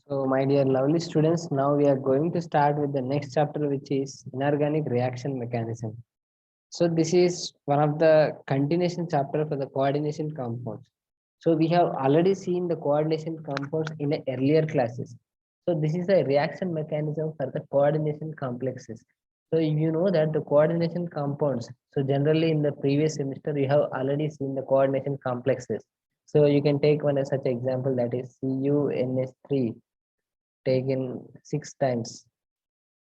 So, my dear lovely students, now we are going to start with the next chapter, which is inorganic reaction mechanism. So, this is one of the continuation chapter for the coordination compounds. So, we have already seen the coordination compounds in the earlier classes. So, this is a reaction mechanism for the coordination complexes. So, you know that the coordination compounds. So, generally in the previous semester, you have already seen the coordination complexes. So, you can take one as such example, that is CuNH3 taken 6 times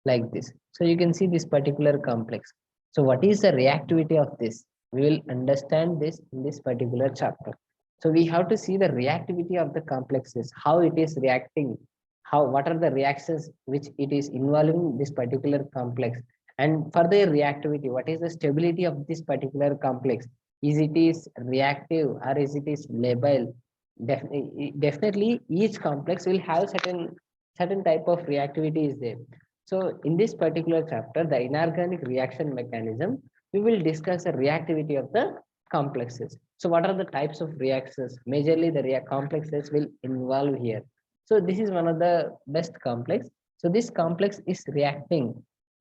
like this. So you can see this particular complex. So what is the reactivity of this? We will understand this in this particular chapter. So we have to see the reactivity of the complexes, how it is reacting, what are the reactions which it is involving this particular complex, and for the reactivity, what is the stability of this particular complex? Is it is reactive or is it is labile? Definitely each complex will have certain type of reactivity is there. So in this particular chapter, the inorganic reaction mechanism, we will discuss the reactivity of the complexes. So what are the types of reactions? Majorly the complexes will involve here. So this is one of the best complex. So this complex is reacting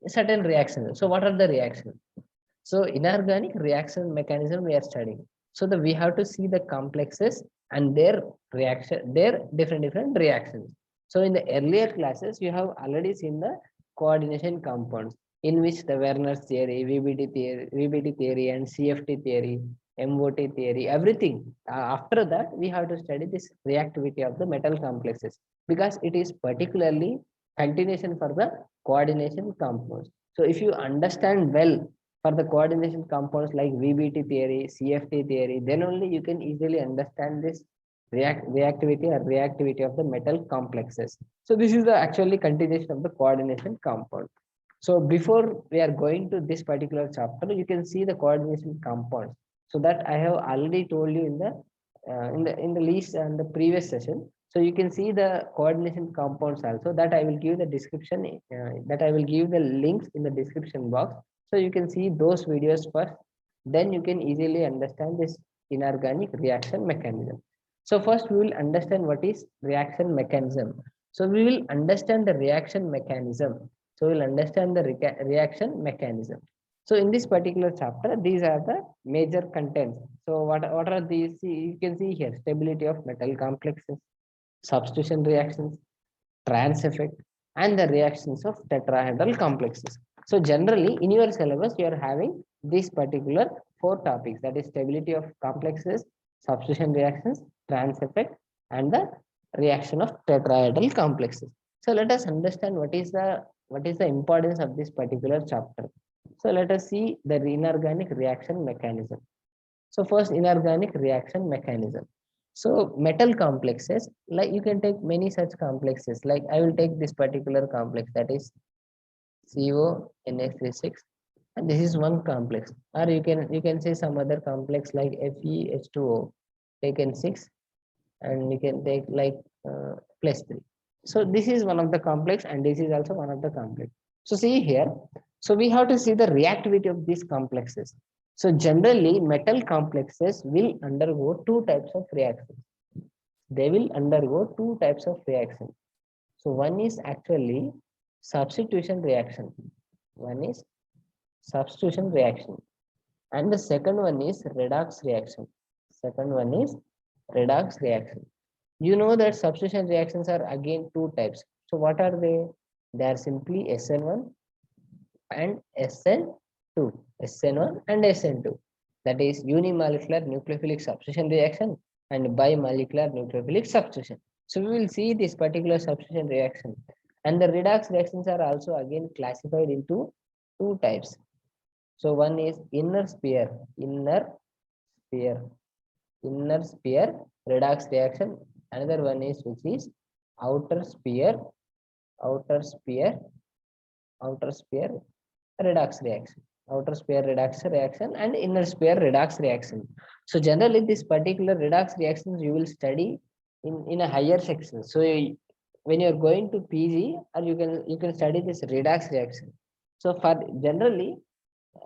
certain reactions. So what are the reactions? So inorganic reaction mechanism we are studying. So we have to see the complexes and their reaction, their different reactions. So in the earlier classes, you have already seen the coordination compounds, in which the Werner's theory, VBD theory, and CFT theory, MOT theory, everything. After that, we have to study this reactivity of the metal complexes, because it is particularly continuation for the coordination compounds. So if you understand well for the coordination compounds like VBT theory, CFT theory, then only you can easily understand this reactivity or reactivity of the metal complexes. So this is the actually continuation of the coordination compound. So before we are going to this particular chapter, you can see the coordination compounds. So that I have already told you in the list and the previous session. So you can see the coordination compounds also, that I will give the description, that I will give the links in the description box. So you can see those videos first, then you can easily understand this inorganic reaction mechanism. So first we will understand what is reaction mechanism. So we will understand the reaction mechanism. So we'll understand the reaction mechanism. So in this particular chapter, these are the major contents. So what are these? See, you can see here: stability of metal complexes, substitution reactions, trans effect, and the reactions of tetrahedral complexes. So generally in your syllabus, you are having these particular 4 topics, that is stability of complexes, substitution reactions, trans effect, and the reaction of tetrahedral complexes. So let us understand what is the importance of this particular chapter. So let us see the inorganic reaction mechanism. So first, inorganic reaction mechanism. So metal complexes, like you can take many such complexes. Like I will take this particular complex, that is CONH36, and this is one complex. Or you can say some other complex like FeH2O taken 6, and you can take like +3. So this is one of the complex, and this is also one of the complex. So see here, so we have to see the reactivity of these complexes. So generally metal complexes will undergo 2 types of reactions. They will undergo 2 types of reaction. So one is actually substitution reaction. One is substitution reaction, and the second one is redox reaction. Second one is redox reaction. You know that substitution reactions are again 2 types. So what are they? They are simply SN1 and SN2. SN1 and SN2. That is unimolecular nucleophilic substitution reaction and bimolecular nucleophilic substitution. So we will see this particular substitution reaction. And the redox reactions are also again classified into 2 types. So one is sphere, inner sphere redox reaction. Another one is which is outer sphere, outer sphere, outer sphere redox reaction, outer sphere redox reaction, and inner sphere redox reaction. So generally this particular redox reactions you will study in a higher section. So when you are going to PG, or you can study this redox reaction. So for generally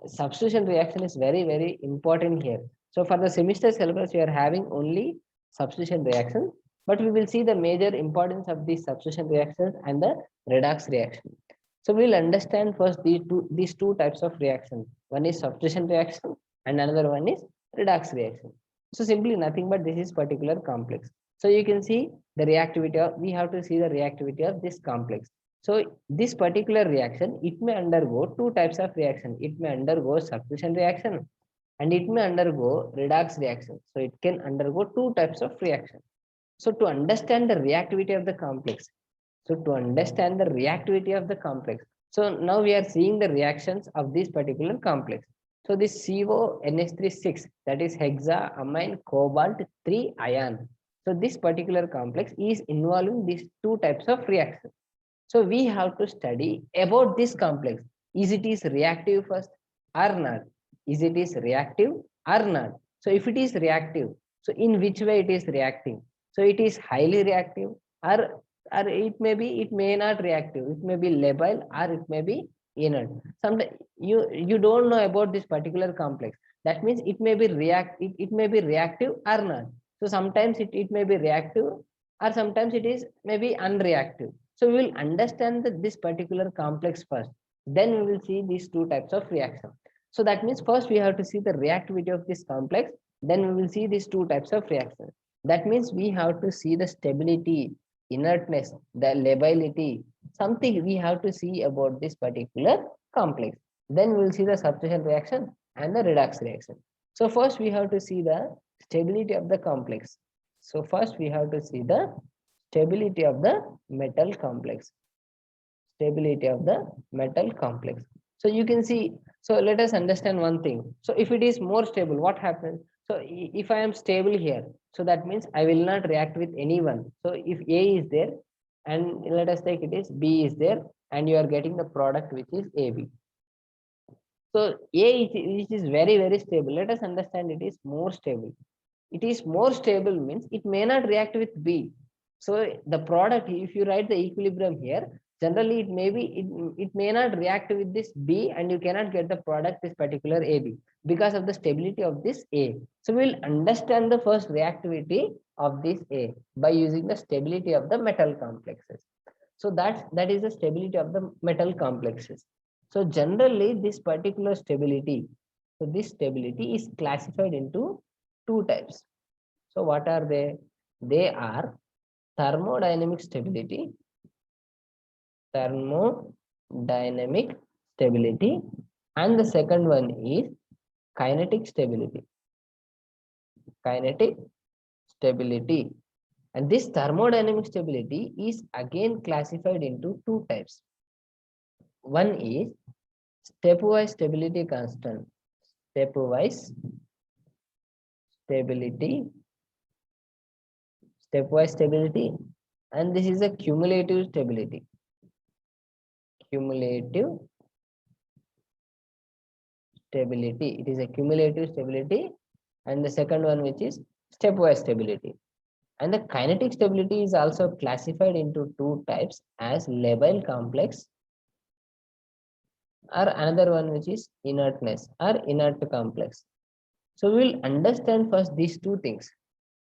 substitution reaction is very important here. So for the semester syllabus, you are having only substitution reaction. but we will see the major importance of these substitution reactions and the redox reaction. So we'll understand first these two types of reaction. One is substitution reaction and another one is redox reaction. So simply nothing but this is particular complex. So you can see the reactivity of, we have to see the reactivity of this complex. So this particular reaction, it may undergo two types of reaction. It may undergo substitution reaction and it may undergo redox reaction. So it can undergo two types of reaction. So to understand the reactivity of the complex, so now we are seeing the reactions of this particular complex. So this CONH36, that is hexaamine cobalt 3 ion. So this particular complex is involving these two types of reactions. So we have to study about this complex. Is it is reactive first or not? Is it is reactive or not? So if it is reactive, so in which way it is reacting? So it is highly reactive, or it may not reactive. It may be labile or it may be inert. Sometimes you don't know about this particular complex. That means it may be it may be reactive or not. So sometimes it may be reactive or sometimes it is maybe unreactive. So we will understand this particular complex first. Then we will see these two types of reaction. So that means first we have to see the reactivity of this complex. Then we will see these two types of reaction. That means we have to see the stability, inertness, the lability, something we have to see about this particular complex. Then we will see the substitution reaction and the redox reaction. So first we have to see the stability of the complex. So first we have to see the stability of the metal complex. Stability of the metal complex. So you can see, so let us understand one thing. So if it is more stable, what happens? So if I am stable here, so that means I will not react with anyone. So if A is there, and let us take it is B is there, and you are getting the product which is AB. So which is very, very stable. Let us understand it is more stable. It is more stable means it may not react with B. So the product, if you write the equilibrium here, generally it may not react with this B and you cannot get the product this particular AB because of the stability of this A. So we will understand the first reactivity of this A by using the stability of the metal complexes. So that is the stability of the metal complexes. So generally this particular stability, so this stability is classified into two types. So what are they? They are thermodynamic stability, and the second one is kinetic stability. And this thermodynamic stability is again classified into two types. One is stepwise stability constant. Stepwise stability, and this is a cumulative stability. It is a cumulative stability, and the second one which is stepwise stability. And the kinetic stability is also classified into two types as labile complex, or another one which is inertness or inert complex. So we will understand first these two things.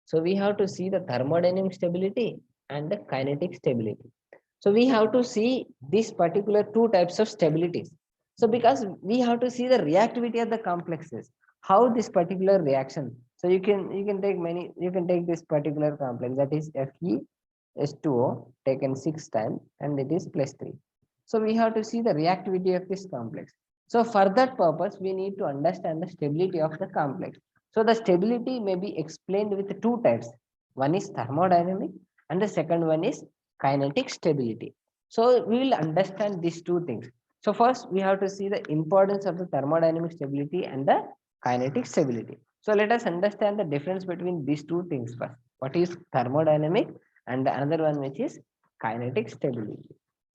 So we have to see the thermodynamic stability and the kinetic stability. So we have to see these particular two types of stabilities. So because we have to see the reactivity of the complexes, how this particular reaction. So you can take this particular complex, that is FeS2O taken 6 times and it is +3. So we have to see the reactivity of this complex. So for that purpose, we need to understand the stability of the complex. So the stability may be explained with two types. One is thermodynamic and the second one is kinetic stability. So we will understand these two things. So first we have to see the importance of the thermodynamic stability and the kinetic stability. So let us understand the difference between these two things first. What is thermodynamic and the another one which is kinetic stability.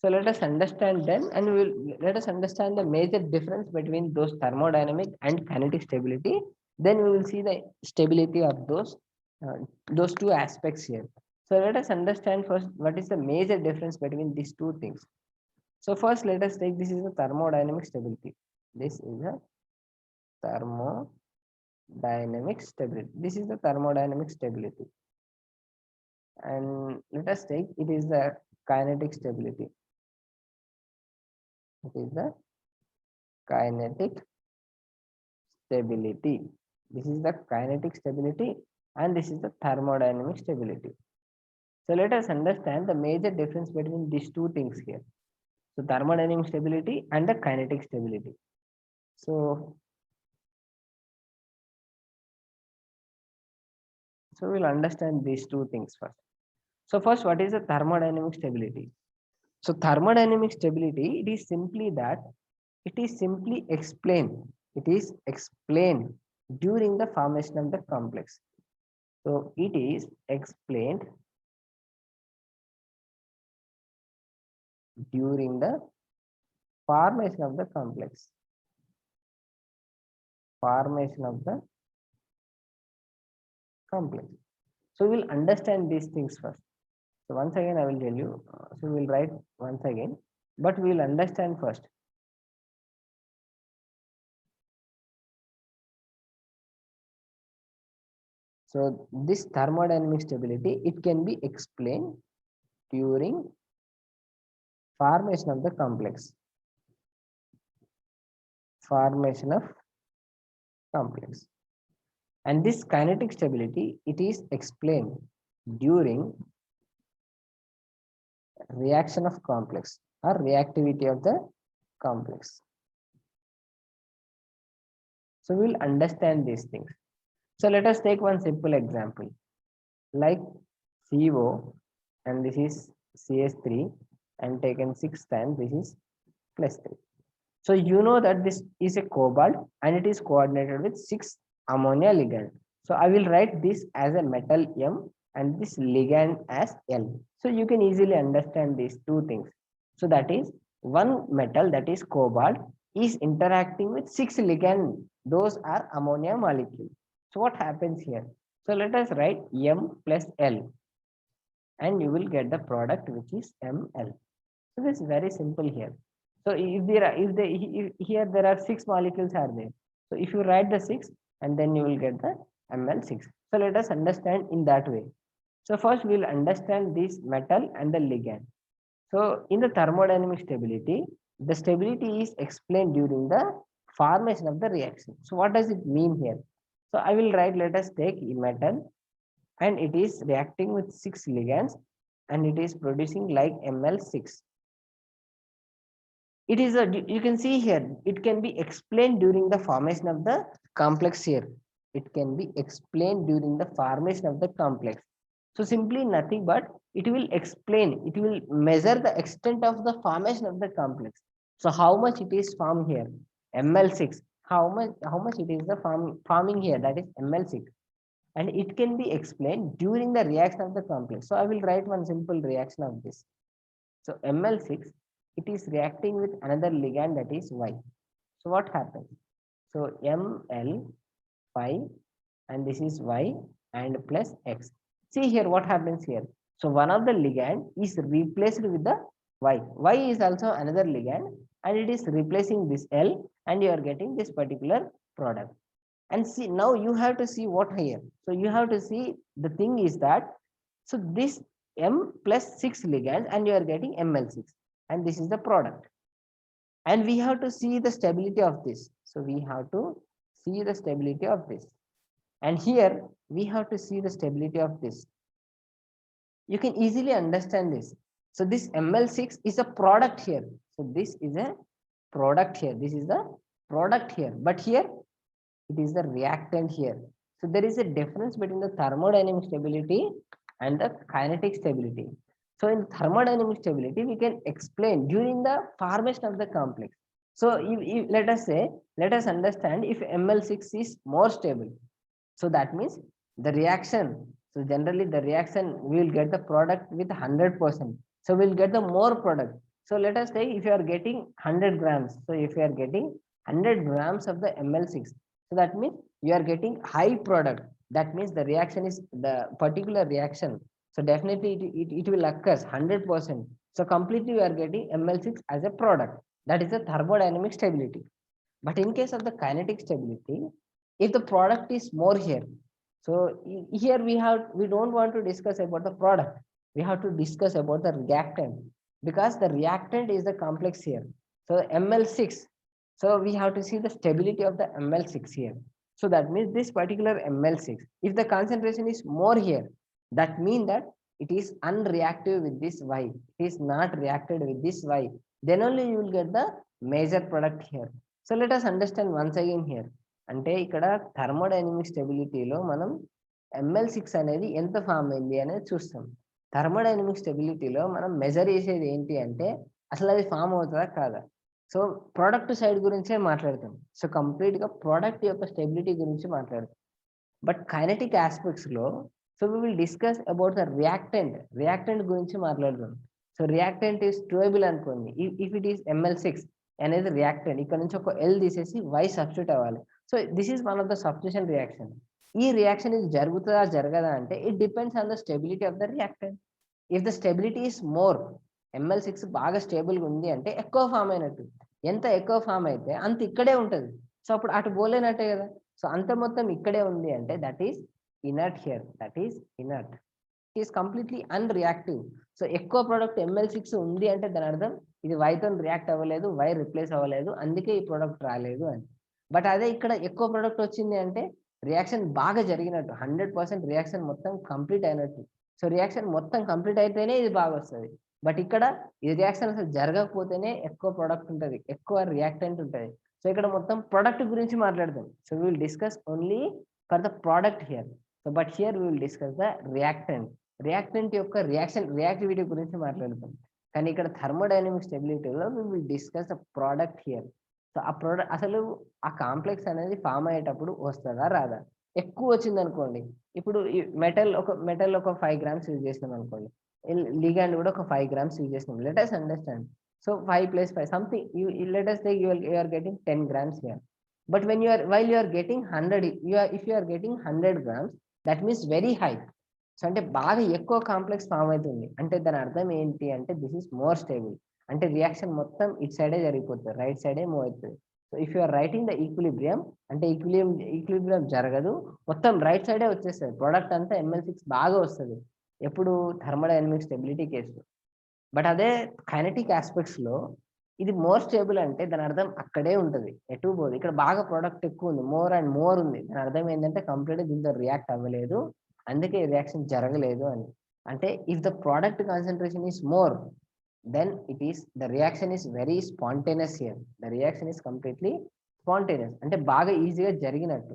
So let us understand them, and let us understand the major difference between those thermodynamic and kinetic stability. Then we will see the stability of those two aspects here. So let us understand first what is the major difference between these two things. So first let us take, this is the thermodynamic stability. This is the thermodynamic stability. This is the thermodynamic stability. And let us take it is the kinetic stability. It is the kinetic stability. This is the kinetic stability and this is the thermodynamic stability. So let us understand the major difference between these two things here. So thermodynamic stability and the kinetic stability. So we'll understand these two things first. So first, what is the thermodynamic stability? So thermodynamic stability, it is simply that it is simply explained. It is explained during the formation of the complex. So it is explained during the formation of the complex. Formation of the complex. So we'll understand these things first. So once again, I will tell you. So we'll write once again, but we will understand first. So this thermodynamic stability, it can be explained during formation of the complex. Formation of complex. And this kinetic stability, it is explained during reaction of complex or reactivity of the complex. So we'll understand these things. So let us take one simple example like CO and this is CS3 and taken 6 times this is +3. So you know that this is a cobalt and it is coordinated with 6 ammonia ligand. So I will write this as a metal M and this ligand as L. So you can easily understand these two things. So that is one metal, that is cobalt, is interacting with 6 ligand. Those are ammonia molecule. So what happens here? So let us write M plus L and you will get the product which is Ml. So this is very simple here. So if there are, if here there are 6 molecules are there. So if you write the 6 and then you will get the Ml6. So let us understand in that way. So first we will understand this metal and the ligand. So in the thermodynamic stability, the stability is explained during the formation of the reaction. So what does it mean here? So I will write, let us take a metal and it is reacting with 6 ligands and it is producing like Ml6. It is a, you can see here, it can be explained during the formation of the complex here. It can be explained during the formation of the complex. So simply nothing but it will explain, it will measure the extent of the formation of the complex. So how much it is formed here? Ml6. How much it is the forming here? That is Ml6. And it can be explained during the reaction of the complex. So I will write one simple reaction of this. So Ml6, it is reacting with another ligand that is Y. So what happens? So Ml5 and this is Y and plus X. See here what happens here. So one of the ligand is replaced with the Y. Y is also another ligand and it is replacing this L and you are getting this particular product. And see, now you have to see what here. So you have to see the thing is that, so this M plus 6 ligands and you are getting Ml6 and this is the product. And we have to see the stability of this. So we have to see the stability of this. And here we have to see the stability of this. You can easily understand this. So this Ml6 is a product here. So this is a product here. This is the product here. But here it is the reactant here. So there is a difference between the thermodynamic stability and the kinetic stability. So in thermodynamic stability, we can explain during the formation of the complex. So if let us say, let us understand if Ml6 is more stable. So that means the reaction. So generally the reaction, we will get the product with 100%. So we'll get the more product. So let us say if you are getting 100 grams. So if you are getting 100 grams of the Ml6, so that means you are getting high product. That means the reaction is the particular reaction. So definitely it will occur 100%. So completely you are getting Ml6 as a product. That is the thermodynamic stability. But in case of the kinetic stability, if the product is more here, So here we don't want to discuss about the product. We have to discuss about the reactant, because the reactant is the complex here. So ml6, so we have to see the stability of the ml6 here. So that means this particular ml6, if the concentration is more here, that means that it is unreactive with this y, it is not reacted with this y, then only you will get the major product here. So let us understand once again here. అంటే ఇక్కడ thermodynamic స్టెబిలిటీలో మనం ml6 అనేది ఎంత form అయింది అనేది చూస్తాం. Thermodynamic స్టెబిలిటీలో మనం measure చేసేది ఏంటి అంటే అసలు అది ఫామ్ అవుతుందా కాదా. సో ప్రోడక్ట్ సైడ్ గురించే మాట్లాడతాం. సో కంప్లీట్గా ప్రోడక్ట్ యొక్క స్టెబిలిటీ గురించి మాట్లాడతాం. బట్ కైనెటిక్ ఆస్పెక్ట్స్లో so we will discuss about the reactant గురించి మాట్లాడతాం. సో రియాక్టెంట్ ఈస్ ట్రూయబుల్ అనుకోండి, ఇఫ్ ఇట్ ఈస్ ml6 అనేది రియాక్టెంట్, ఇక్కడ నుంచి ఒక ఎల్ తీసేసి వై సబ్స్టిట్యూట్ అవ్వాలి. So this is one of the substitution reaction. ఈ రియాక్షన్ ఇది జరుగుతుందా జరగదా అంటే it depends on the stability of the reactant. If the stability is more, ml6 బాగా స్టేబుల్గా ఉంది అంటే ఎక్కువ ఫామ్ అయినట్టు, ఎంత ఎక్కువ ఫామ్ అయితే అంత ఇక్కడే ఉంటుంది. సో అప్పుడు అటు పోలేనట్టే కదా. సో అంత మొత్తం ఇక్కడే ఉంది అంటే that is inert here, that is inert, it is completely unreactive. So ఎక్కువ ప్రోడక్ట్ ml6 ఉంది అంటే దాని అర్థం ఇది వైతో రియాక్ట్ అవ్వలేదు, వై రిప్లేస్ అవ్వలేదు, అందుకే ఈ ప్రోడక్ట్ రాలేదు అని. బట్ అదే ఇక్కడ ఎక్కువ ప్రోడక్ట్ వచ్చింది అంటే రియాక్షన్ బాగా జరిగినట్టు, 100% రియాక్షన్ మొత్తం కంప్లీట్ అయినట్టు. సో రియాక్షన్ మొత్తం కంప్లీట్ అయితేనే ఇది బాగా వస్తుంది. బట్ ఇక్కడ ఈ రియాక్షన్ అసలు జరగకపోతేనే ఎక్కువ ప్రోడక్ట్ ఉంటుంది, ఎక్కువ రియాక్టెంట్ ఉంటుంది. సో ఇక్కడ మొత్తం ప్రోడక్ట్ గురించి మాట్లాడదాం. So we will discuss only for the product here. So but here we will discuss the reactant యొక్క రియాక్టివిటీ గురించి మాట్లాడతాం. కానీ ఇక్కడ థర్మోడైనమిక్ స్టెబిలిటీలో we will discuss the product here. So ఆ ప్రోడక్ట్ అసలు ఆ కాంప్లెక్స్ అనేది ఫామ్ అయ్యేటప్పుడు వస్తుందా రాదా. ఎక్కువ వచ్చింది అనుకోండి, ఇప్పుడు మెటల్ ఒక 5 grams యూజ్ చేసినాం అనుకోండి, లిగాండ్ కూడా ఒక 5 grams యూజ్ చేసినాం. Let us understand. So 5 + 5 something, let us say you are getting 10 grams here. But while you are getting 100, if you are getting 100 grams, that means very high. So అంటే బాగా ఎక్కువ complex form అవుతుంది అంటే దాని అర్థం ఏంటి అంటే దిస్ ఈస్ మోర్ స్టేబుల్, అంటే రియాక్షన్ మొత్తం ఇటు సైడే జరిగిపోతుంది, రైట్ సైడే మూవ్ అవుతుంది. So if you are writing the equilibrium అంటే ఈక్విలిబ్రియం జరగదు, మొత్తం రైట్ సైడే వచ్చేస్తుంది, ప్రోడక్ట్ అంతా ml6 బాగా వస్తుంది ఎప్పుడు థర్మోడైనమిక్ స్టెబిలిటీ కేసులో. బట్ అదే కైనెటిక్ ఆస్పెక్ట్స్లో ఇది మోర్ స్టేబుల్ అంటే దాని అర్థం అక్కడే ఉంటుంది, ఎటు పోదు. ఇక్కడ బాగా ప్రోడక్ట్ ఎక్కువ ఉంది, మోర్ అండ్ మోర్ ఉంది, దాని అర్థం ఏంటంటే కంప్లీట్గా దీంతో రియాక్ట్ అవ్వలేదు, అందుకే రియాక్షన్ జరగలేదు అని. అంటే if the product concentration is more, then it is the reaction is very spontaneous here. The reaction is completely spontaneous, అంటే బాగా ఈజీగా జరిగినట్టు,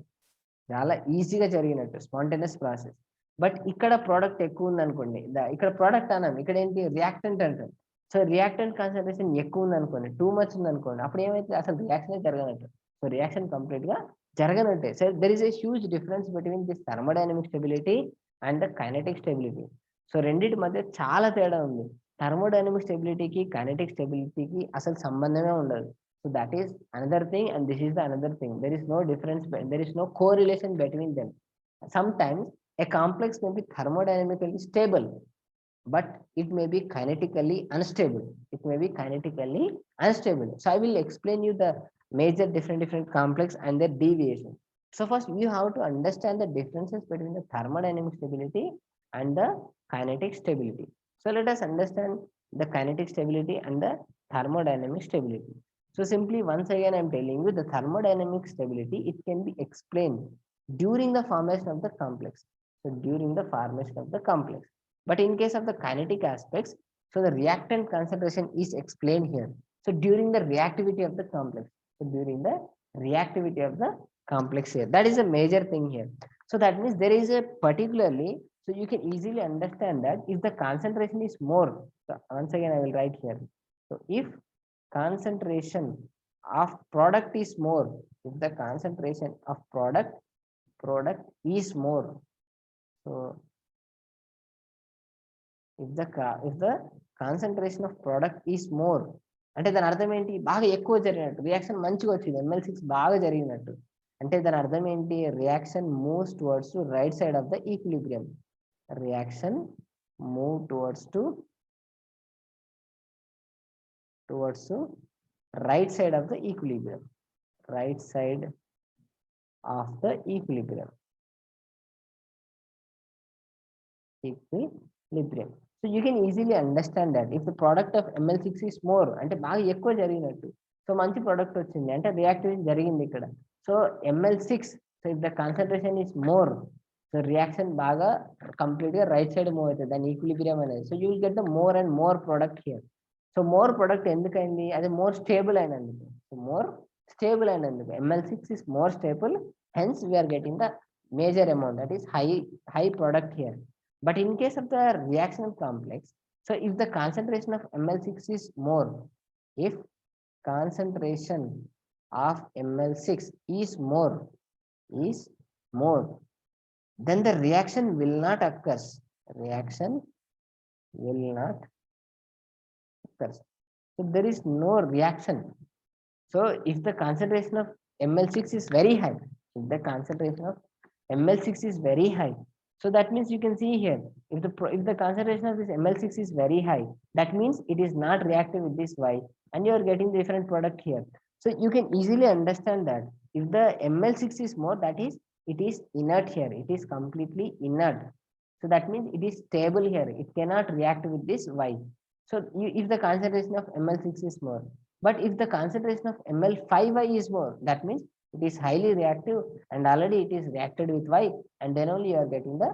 చాలా ఈజీగా జరిగినట్టు, స్పాంటేనియస్ ప్రాసెస్. బట్ ఇక్కడ ప్రోడక్ట్ ఎక్కువ ఉంది అనుకోండి, ఇక్కడ ప్రోడక్ట్ అన్నాం, ఇక్కడ ఏంటి రియాక్టెంట్ అంటాం. సో రియాక్టెంట్ కాన్సన్ట్రేషన్ ఎక్కువ ఉంది అనుకోండి, టూ మచ్ ఉంది అనుకోండి, అప్పుడు ఏమైతే అసలు రియాక్షన్ జరగనట్టు. సో రియాక్షన్ కంప్లీట్ గా జరగనట్టే. So there is a huge difference between this thermodynamic stability and the kinetic stability. So రెండింటి మధ్య చాలా తేడా ఉంది. థర్మోడైనమిక్ స్టెబిలిటీకి కైనెటిక్ స్టెబిలిటీకి అసలు సంబంధమే ఉండదు. So that is another thing and this is the another thing. There is no difference, there is no correlation between them. Sometimes a complex may be thermodynamically stable, but it may be kinetically unstable. It may be kinetically unstable. So I will explain you the major different complex and their deviation. So first you have to understand the differences between the thermodynamic stability and the kinetic stability. So let us understand the kinetic stability and the thermodynamic stability. So simply once again I am telling you the thermodynamic stability, it can be explained during the formation of the complex. So during the formation of the complex. But in case of the kinetic aspects, so the reactant concentration is explained here. So during the reactivity of the complex. So during the reactivity of the complex here. That is a major thing here. So that means there is a particularly, so you can easily understand that if the concentration is more, so once again I will write here. So if concentration of product is more, if the concentration of product is more, so if the concentration of product is more, అంటే దాని అర్థం ఏంటి, బాగా ఎక్కువ జరిగినట్టు, reaction మంచిగా వచ్చింది, ml6 బాగా జరిగినట్టు, అంటే దాని అర్థం ఏంటి, reaction moves towards to right side of the equilibrium. Reaction move towards to right side of the equilibrium, right side of the equilibrium. equilibrium. So you can easily understand that if the product of ML6 is more అంటే బాగా ఎక్కువ జరిగినట్టు, so మంచి product వచ్చింది అంటే reactivity జరిగింది ఇక్కడ. So ML6, so if the concentration is more, so reaction బాగా కంప్లీట్ గా రైట్ సైడ్ మూవ్ అవుతుంది దాని ఈక్విలిబ్రియం అనేది. So you will get the more and more product here. So more product ఎందుకైంది, అది మోర్ స్టేబుల్ అయినందుకు. సో మోర్ స్టేబుల్ అయినందుకు ML6 is more stable, hence we are getting the major amount, that is high product here. But in case of the reaction complex, so if the concentration of ML6 is more, if concentration of ML6 is more, then the reaction will not occur. Reaction will not occur. So there is no reaction. So if the concentration of ML6 is very high, if the concentration of ML6 is very high, so that means you can see here, if the concentration of this ML6 is very high, that means it is not reactive with this Y, and you are getting the different product here. So you can easily understand that if the ML6 is more, that is, it is inert here, it is completely inert. So that means it is stable here, it cannot react with this Y. So if the concentration of ML6 is more, but if the concentration of ML5Y is more, that means it is highly reactive and already it is reacted with Y, and then only you are getting the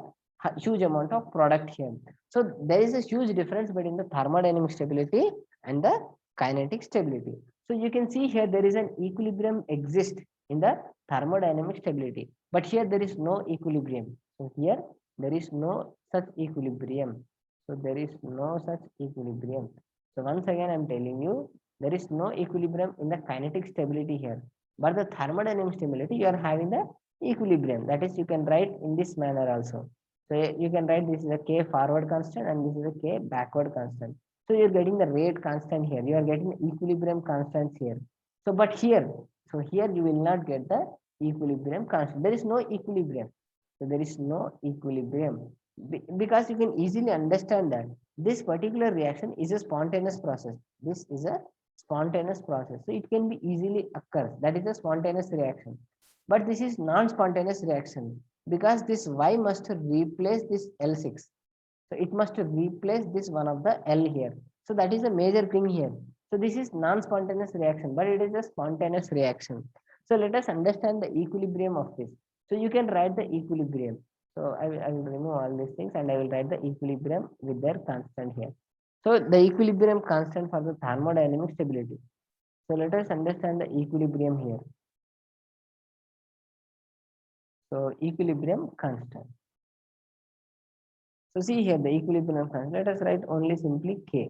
huge amount of product here. So there is a huge difference between the thermodynamic stability and the kinetic stability. So you can see here there is an equilibrium exists in the thermodynamic stability, but here there is no equilibrium. So here there is no such equilibrium. So there is no such equilibrium. So once again I am telling you, there is no equilibrium in the kinetic stability here, but the thermodynamic stability you are having the equilibrium. That is, you can write in this manner also. So you can write this is a K forward constant and this is a K backward constant. So you're getting the rate constant here, you are getting the equilibrium constants here. So but here, so here you will not get the equilibrium constant, there is no equilibrium. So there is no equilibrium because you can easily understand that this particular reaction is a spontaneous process. This is a spontaneous process, so it can be easily occurs, that is a spontaneous reaction. But this is non-spontaneous reaction because this Y must replace this L6, so it must replace this one of the L here. So that is a major thing here. So this is non-spontaneous reaction, but it is a spontaneous reaction. So let us understand the equilibrium of this. So you can write the equilibrium. So I will remove all these things and I will write the equilibrium with their constant here. So the equilibrium constant for the thermodynamic stability. So let us understand the equilibrium here. So equilibrium constant. So see here the equilibrium constant. Let us write only simply K.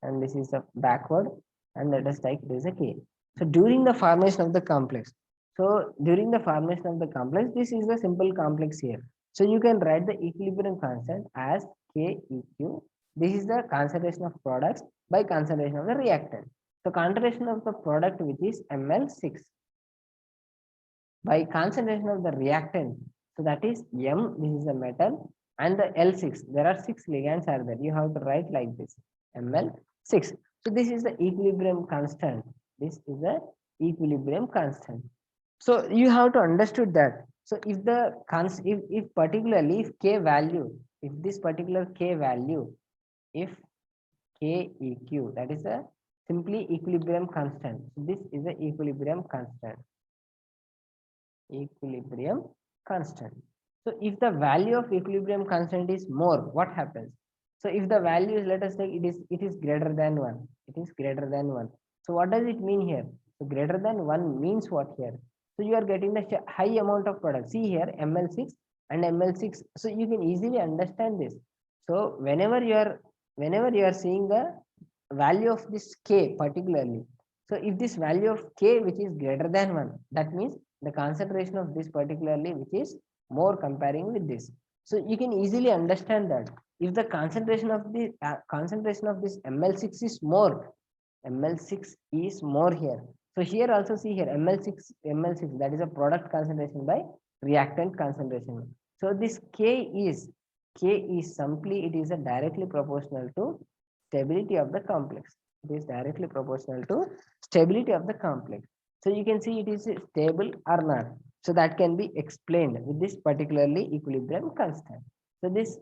And this is a backward, and let us take it as a K. So during the formation of the complex. So during the formation of the complex, this is a simple complex here. So you can write the equilibrium constant as KEQ. This is the concentration of products by concentration of the reactant. So concentration of the product, which is ML6, by concentration of the reactant. So that is M, this is the metal, and the L6. There are 6 ligands are there. You have to write like this, ML6. So this is the equilibrium constant. This is the equilibrium constant. So you have to understood that. So if the if particularly if K value, if this particular K value, if KEQ, that is a simply equilibrium constant. So this is the equilibrium constant. Equilibrium constant. So if the value of equilibrium constant is more, what happens? So if the value is, let us say it is greater than 1, it is greater than 1. So what does it mean here? So greater than 1 means what here? So you are getting the high amount of product. See here ML6 and ML6. So you can easily understand this. So whenever you are seeing the value of this K particularly, so if this value of K which is greater than 1, that means the concentration of this particularly which is more comparing with this. So you can easily understand that if the concentration of the this ML6 is more, ML6 is more here. So here also see here ML6, that is a product concentration by reactant concentration. So this K is simply, it is a directly proportional to stability of the complex. It is directly proportional to stability of the complex. So you can see it is stable or not. So that can be explained with this particularly equilibrium constant. So this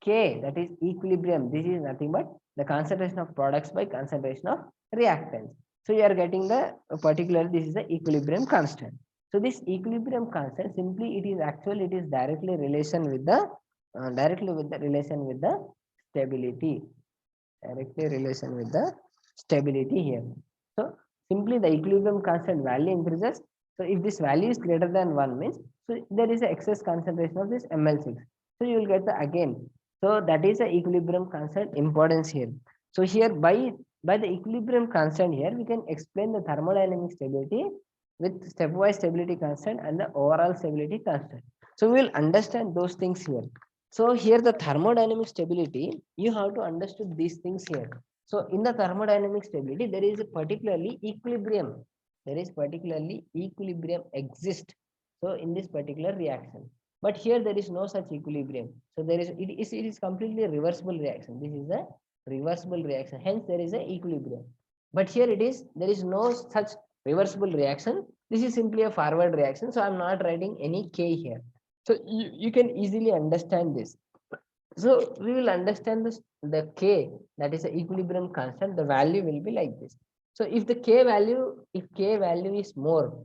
K, that is equilibrium, this is nothing but the concentration of products by concentration of reactants. So you are getting the particular, this is the equilibrium constant. So this equilibrium constant, simply it is actually, it is directly relation with the relation with the stability, directly relation with the stability here. So simply the equilibrium constant value increases. So if this value is greater than 1 means, so there is an excess concentration of this Ml6. So you will get the again. So that is the equilibrium constant importance here. So here by the equilibrium constant here, we can explain the thermodynamic stability with stepwise stability constant and the overall stability constant. So we will understand those things here. So here the thermodynamic stability, you have to understand these things here. So in the thermodynamic stability, there is a particularly equilibrium. There is particularly equilibrium exist. So in this particular reaction, but here there is no such equilibrium. So it is completely a reversible reaction. This is a reversible reaction. Hence there is a equilibrium. But here there is no such reversible reaction. This is simply a forward reaction. So I'm not writing any K here. So you can easily understand this. So we will understand this, the K, that is the equilibrium constant, the value will be like this. So if K value is more,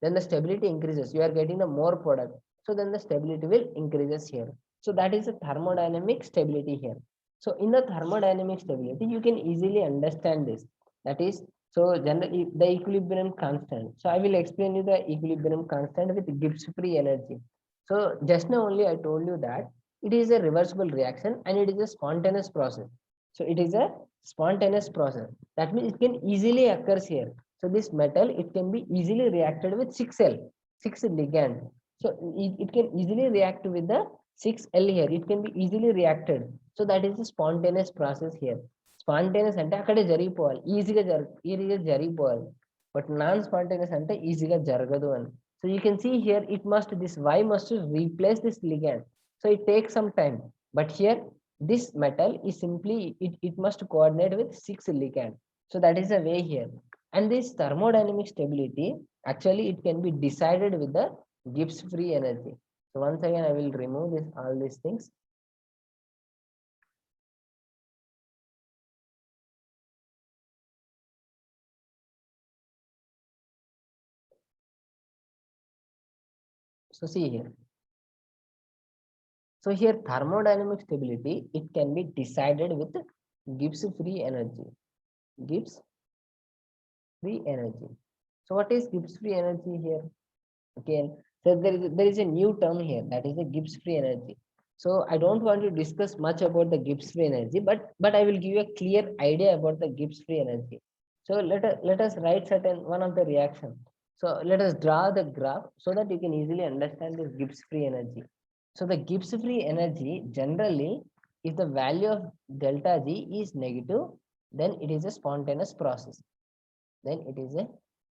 then the stability increases. You are getting the more product. So then the stability will increases here. So that is the thermodynamic stability here. So in the thermodynamic stability, you can easily understand this. That is, so generally the equilibrium constant. So I will explain you the equilibrium constant with Gibbs free energy. So just now only I told you that it is a reversible reaction and it is a spontaneous process. So it is a spontaneous process. That means it can easily occurs here. So this metal, it can be easily reacted with 6L, 6 ligand. So it can easily react with the 6L here. It can be easily reacted. So that is the spontaneous process here. Spontaneous అంటే అక్కడే జరిగిపోవాలి, ఈజీగా జరిగిపోవాలి. But non spontaneous అంటే ఈజీగా జరగదు అని. So you can see here, this Y must replace this ligand. So it takes some time. But here, this metal is simply, it must coordinate with 6 ligand. So that is the way here. And this thermodynamic stability, actually it can be decided with the Gibbs free energy. So once again, I will remove all these things. So see here. So here thermodynamic stability, it can be decided with Gibbs free energy. Gibbs free energy. So what is Gibbs free energy here? Again, so there is a new term here, that is the Gibbs free energy. So I don't want to discuss much about the Gibbs free energy, but I will give you a clear idea about the Gibbs free energy. So let us write certain one of the reaction. So let us draw the graph so that you can easily understand this Gibbs free energy. So the Gibbs free energy, generally, if the value of delta G is negative, then it is a spontaneous process. Then it is a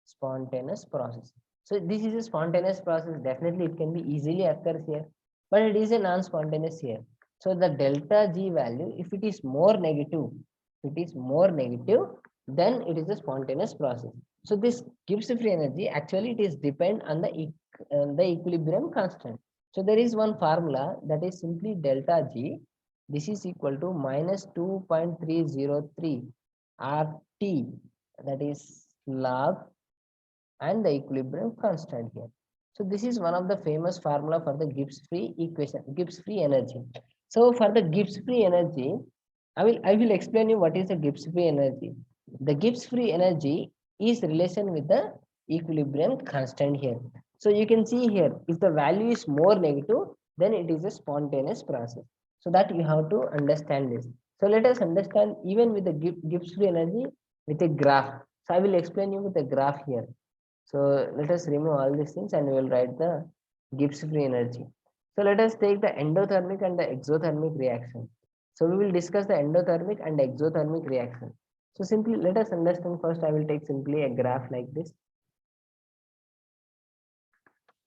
spontaneous process. So this is a spontaneous process. Definitely it can be easily occurs here, but it is a non-spontaneous here. So the delta G value, if it is more negative, then it is a spontaneous process. So this Gibbs free energy, actually it is depend on the equilibrium constant. So there is one formula, that is simply delta G. This is equal to minus 2.303 RT, that is log, and the equilibrium constant here. So this is one of the famous formula for the Gibbs free equation, Gibbs free energy. So for the Gibbs free energy, I will explain you what is the Gibbs free energy. The Gibbs free energy is relation with the equilibrium constant here. So you can see here, if the value is more negative, then it is a spontaneous process. So that you have to understand this. So let us understand even with the Gibbs free energy with a graph. So I will explain you with a graph here. So let us remove all these things and we will write the Gibbs free energy. So let us take the endothermic and the exothermic reaction. So we will discuss the endothermic and exothermic reaction. So simply let us understand first. I will take simply a graph like this.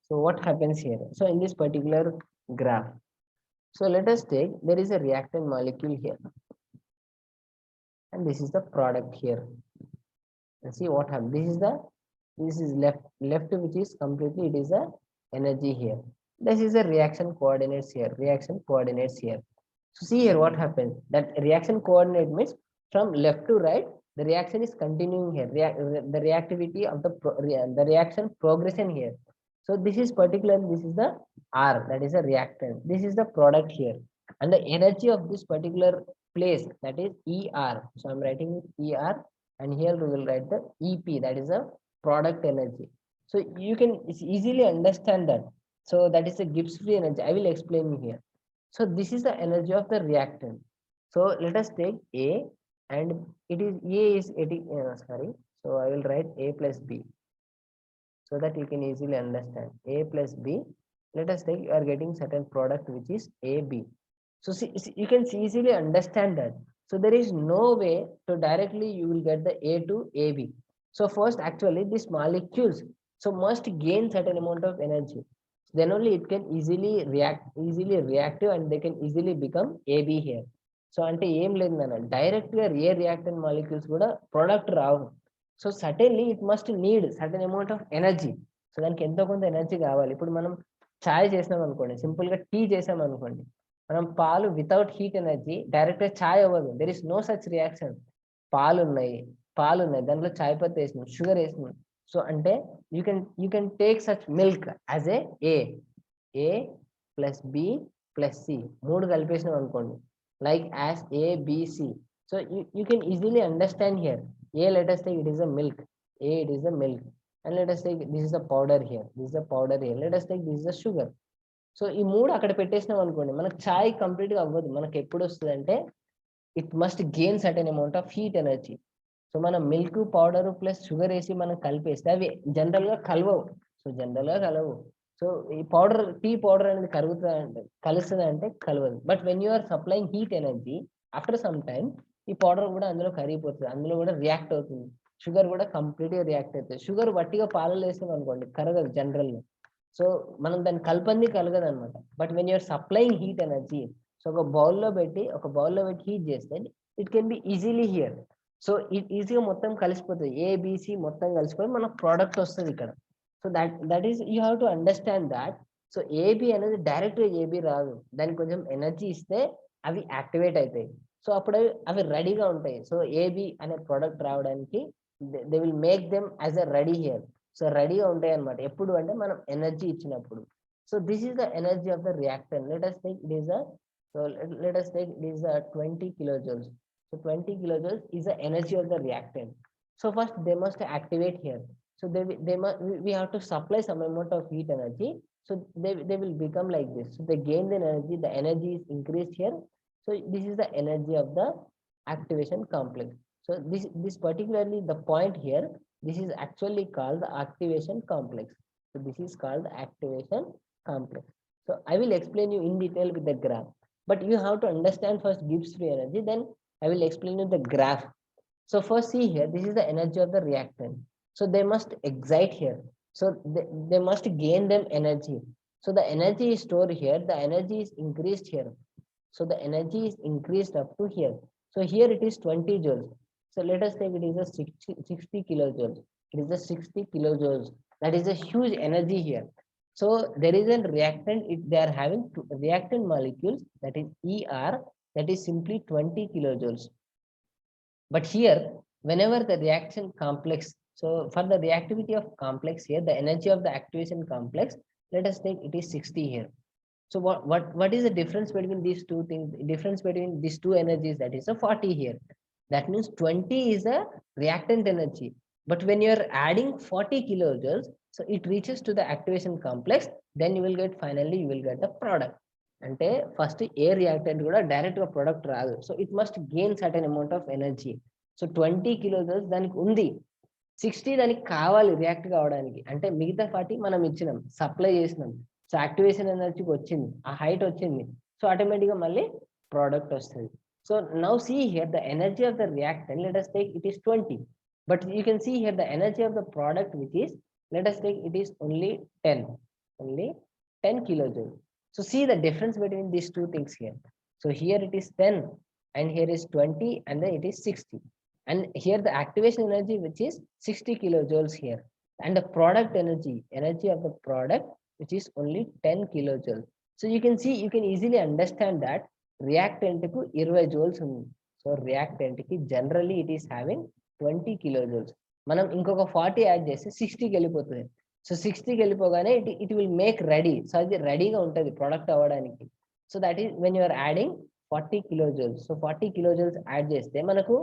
So what happens here? So in this particular graph, so let us take, there is a reactant molecule here, and this is the product here. And see what happens. This is the This is left which is completely, it is a energy here. This is a reaction coordinates here, reaction coordinates here. So see here what happens, that reaction coordinate means from left to right, the reaction is continuing here, the reactivity of the reaction progression here. So this is particularly, this is the R, that is a reactant, this is the product here, and the energy of this particular place, that is ER. So I'm writing it ER, and here we will write the EP, that is a product energy. So you can easily understand that. So that is a Gibbs free energy. I will explain you here. So this is the energy of the reactant. So let us take A, and it is A is 80, sorry. So I will write A plus B, so that you can easily understand. A plus B. Let us take, you are getting certain product which is AB. So see, you can easily understand that. So there is no way to directly you will get the A to AB. So first actually these molecules so must gain certain amount of energy. Then only it can easily reactive, and they can easily become AB here. So ante em ledhu nana direct ga A reactant molecules kuda product Rao. So certainly it must need certain amount of energy. So దానికి ఎంతో కొంత energy కావాలి. ఇప్పుడు మనం చాయ్ చేసినాం అనుకోండి, simple గా tea చేసాం అనుకోండి, మనం పాలు వితౌట్ హీట్ ఎనర్జీ డైరెక్ట్ గా చాయ్ అవ్వదు. There is no such reaction. పాలు ఉన్నాయి దాంట్లో చాయ్ పత్తి వేసినాం, షుగర్ వేసినాం. సో అంటే you can take such milk as A plus B plus C, మూడు కలిపేసినాం అనుకోండి, like as A, B, C. So you can easily understand here. A, let us take it is a milk. It is a milk. And let us take this is a powder here. This is a powder here. Let us take this is a sugar. So ఈ మూడు అక్కడ పెట్టేసినాం అనుకోండి, మనకు చాయ్ complete గా అవ్వదు. మనకి ఎప్పుడు వస్తుంది అంటే it must gain certain amount of heat energy. So మనం మిల్క్ పౌడర్ ప్లస్ షుగర్ వేసి మనం కలిపేస్తే అవి జనరల్ గా కలవవు. సో ఈ పౌడర్, టీ పౌడర్ అనేది కలుస్తుంది అంటే కలవదు. But when you are supplying heat energy, after some time ఈ పౌడర్ కూడా అందులో కరిగిపోతుంది, అందులో కూడా రియాక్ట్ అవుతుంది. షుగర్ కూడా కంప్లీట్ గా రియాక్ట్ అవుతుంది. షుగర్ వట్టిగా పాలలో వేసాం అనుకోండి కరగదు జనరల్ గా. సో మనం దాన్ని కలపంది కలగదు అనమాట. But when you're supplying heat energy, so ఒక బౌల్లో పెట్టి హీట్ చేస్తే it can be easily here. So ఈజీగా మొత్తం కలిసిపోతుంది, ఏబిసి మొత్తం కలిసిపోయి మనకు ప్రోడక్ట్ వస్తుంది ఇక్కడ. So that is you have to understand that. So AB అనేది డైరెక్ట్ ఏబి రాదు, దానికి కొంచెం ఎనర్జీ ఇస్తే అవి యాక్టివేట్ అవుతాయి. సో అప్పుడు అవి రెడీగా ఉంటాయి. సో ఏబి అనే ప్రోడక్ట్ రావడానికి they will make them as a ready here. So రెడీగా ఉంటాయి అనమాట. ఎప్పుడు అంటే మనం ఎనర్జీ ఇచ్చినప్పుడు. So this is the energy of the reactant. Let us take it is a 20 kilojoules. So 20 kilojoules is the energy of the reactant. So first they must activate here. So we have to supply some amount of heat energy. So they will become like this. So they gain the energy. The energy is increased here. So this is the energy of the activation complex. So this particularly the point here. This is actually called the activation complex. So this is called the activation complex. So I will explain you in detail with the graph. But you have to understand first Gibbs free energy. Then I will explain you the graph. So first see here. This is the energy of the reactant. So they must excite here. So they must gain them energy. So the energy is stored here. The energy is increased here. So the energy is increased up to here. So here it is 20 joules. So let us take it is a 60 kilojoules. It is a 60 kilojoules. That is a huge energy here. So there is a reactant. They are having reactant molecules, that is ER, that is simply 20 kilojoules. But here, whenever the reaction complex, so for the reactivity of complex here, the energy of the activation complex, let us take it is 60 here. So what is the difference between these two things? Difference between these two energies, that is a 40 here. That means 20 is a reactant energy. But when you are adding 40 kilojoules, so it reaches to the activation complex, then you will get the product. అంటే first ఏ reactant కూడా direct గా product రాదు. So it must gain certain amount of energy. So 20 kilojoules దానికి ఉంది, 60 దానికి కావాలి react కావడానికి. అంటే మిగతా 40 మనం ఇచ్చినాం, సప్లై చేసినాం. సో యాక్టివేషన్ ఎనర్జీకి వచ్చింది, ఆ హైట్ వచ్చింది. సో ఆటోమేటిక్ గా మళ్ళీ ప్రోడక్ట్ వస్తుంది. So now see here the energy of the reactant, let us take it is 20. But you can see here the energy of the product, which is, let us take it is only 10 kilojoules. So see the difference between these two things here. So here it is 10 and here is 20 and then it is 60. And here the activation energy, which is 60 kilojoules here. and the product energy of the product, which is only 10 kilojoules. So you can see, you can easily understand that reactant ku 20 joules ఉంది. So reactant ki generally it is having 20 kilojoules. మనం ఇంకొక 40 add చేస్తే 60కి వెళ్ళిపోతుంది. So 60కి వెళ్ళిపోగానే it will make ready. So అది రెడీగా ఉంటుంది ప్రొడక్ట్ అవ్వడానికి. So that is when you are adding 40 kilojoules. So 40 kilojoules add చేస్తే మనకు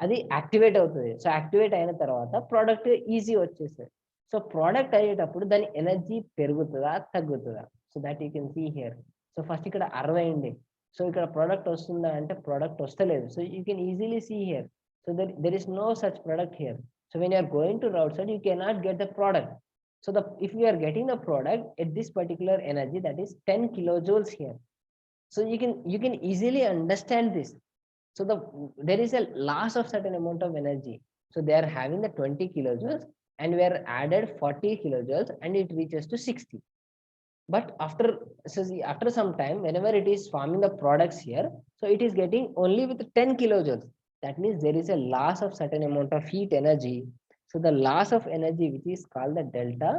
అది యాక్టివేట్ అవుతుంది. సో యాక్టివేట్ అయిన తర్వాత ప్రోడక్ట్ ఈజీ వచ్చేస్తుంది. సో ప్రోడక్ట్ అయ్యేటప్పుడు దాని ఎనర్జీ పెరుగుతుందా తగ్గుతుందా? So that you can see here. So first ఇక్కడ 60 ఉంది. సో ఇక్కడ ప్రోడక్ట్ వస్తుందా అంటే ప్రోడక్ట్ వస్తలేదు. So you can easily see here. So there is no such product here. So when you are going to outside, you cannot get the product. So if you are getting the product at this particular energy, that is 10 kilojoules here. So you can easily understand this. So there is a loss of certain amount of energy. So they are having the 20 kilojoules and we are added 40 kilojoules and it reaches to 60. But after some time, whenever it is forming the products here, so it is getting only with 10 kilojoules. That means there is a loss of certain amount of heat energy. So the loss of energy, which is called the delta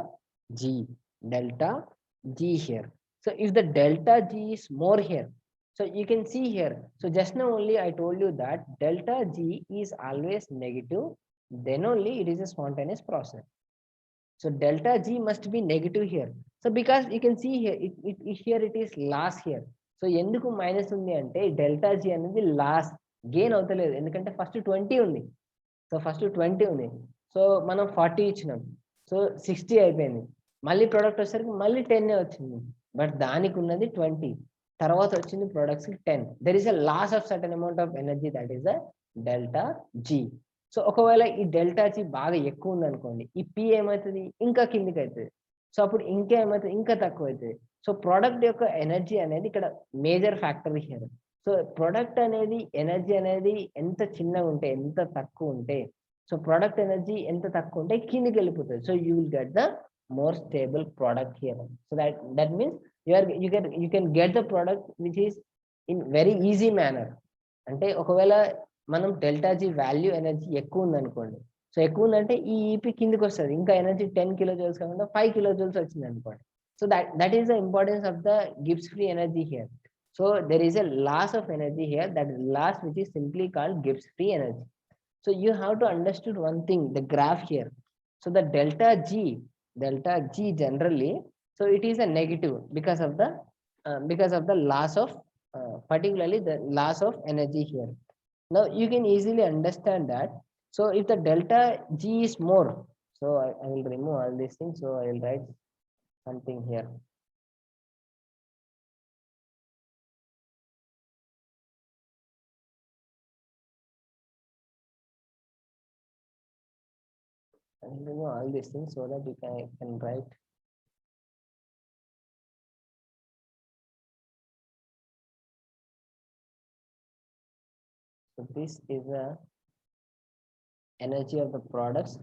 G here. So if the delta G is more here, so you can see here. So just now only I told you that delta G is always negative, then only it is a spontaneous process. So delta G must be negative here. So because you can see here, here it is loss here. So ఎందుకు minus ఉంది అంటే delta G అనేది loss, gain అవుతలేదు. ఎందుకంటే first 20 ఉంది. So first 20 ఉంది. So మనం 40 ఇచ్చినాం. సో 60 అయిపోయింది. మళ్ళీ ప్రోడక్ట్ వచ్చేసరికి మళ్ళీ 10 వచ్చింది. బట్ దానికి ఉన్నది 20, తర్వాత వచ్చింది products 10. There is a loss of certain amount of energy, that is the delta G. So ఒకవేళ ఈ డెల్టా జీ బాగా ఎక్కువ ఉంది అనుకోండి, ఈ పి ఏమవుతుంది, ఇంకా కిందికి అవుతుంది. సో అప్పుడు ఇంకా ఏమవుతుంది, ఇంకా తక్కువ అవుతుంది. సో ప్రోడక్ట్ యొక్క ఎనర్జీ అనేది ఇక్కడ major factor here. So product అనేది ఎనర్జీ అనేది ఎంత చిన్నగా ఉంటే, ఎంత తక్కువ ఉంటే, సో ప్రొడక్ట్ ఎనర్జీ ఎంత తక్కువ ఉంటే కిందికి వెళ్ళిపోతుంది. So you will get the more stable product here. So that means you can get the product which is in very easy manner. అంటే ఒకవేళ మనం డెల్టా జీ వాల్యూ ఎనర్జీ ఎక్కువ ఉంది అనుకోండి, సో ఎక్కువ ఉందంటే ఈ ఈపీ కిందికి వస్తుంది. ఇంకా ఎనర్జీ 10 kilojoules కాకుండా 5 kilojoules వచ్చింది అనుకోండి. So that is the importance of the Gibbs free energy here. So there is a loss of energy here, that is loss which is simply called Gibbs free energy. So you have to understand one thing, the graph here. So the delta G generally, so it is a negative because of the loss of particularly the loss of energy here. Now you can easily understand that. So if the delta G is more, so I will remove all these things. So I will write something here. I will remove all these things so that you can write. So this is the energy of the products.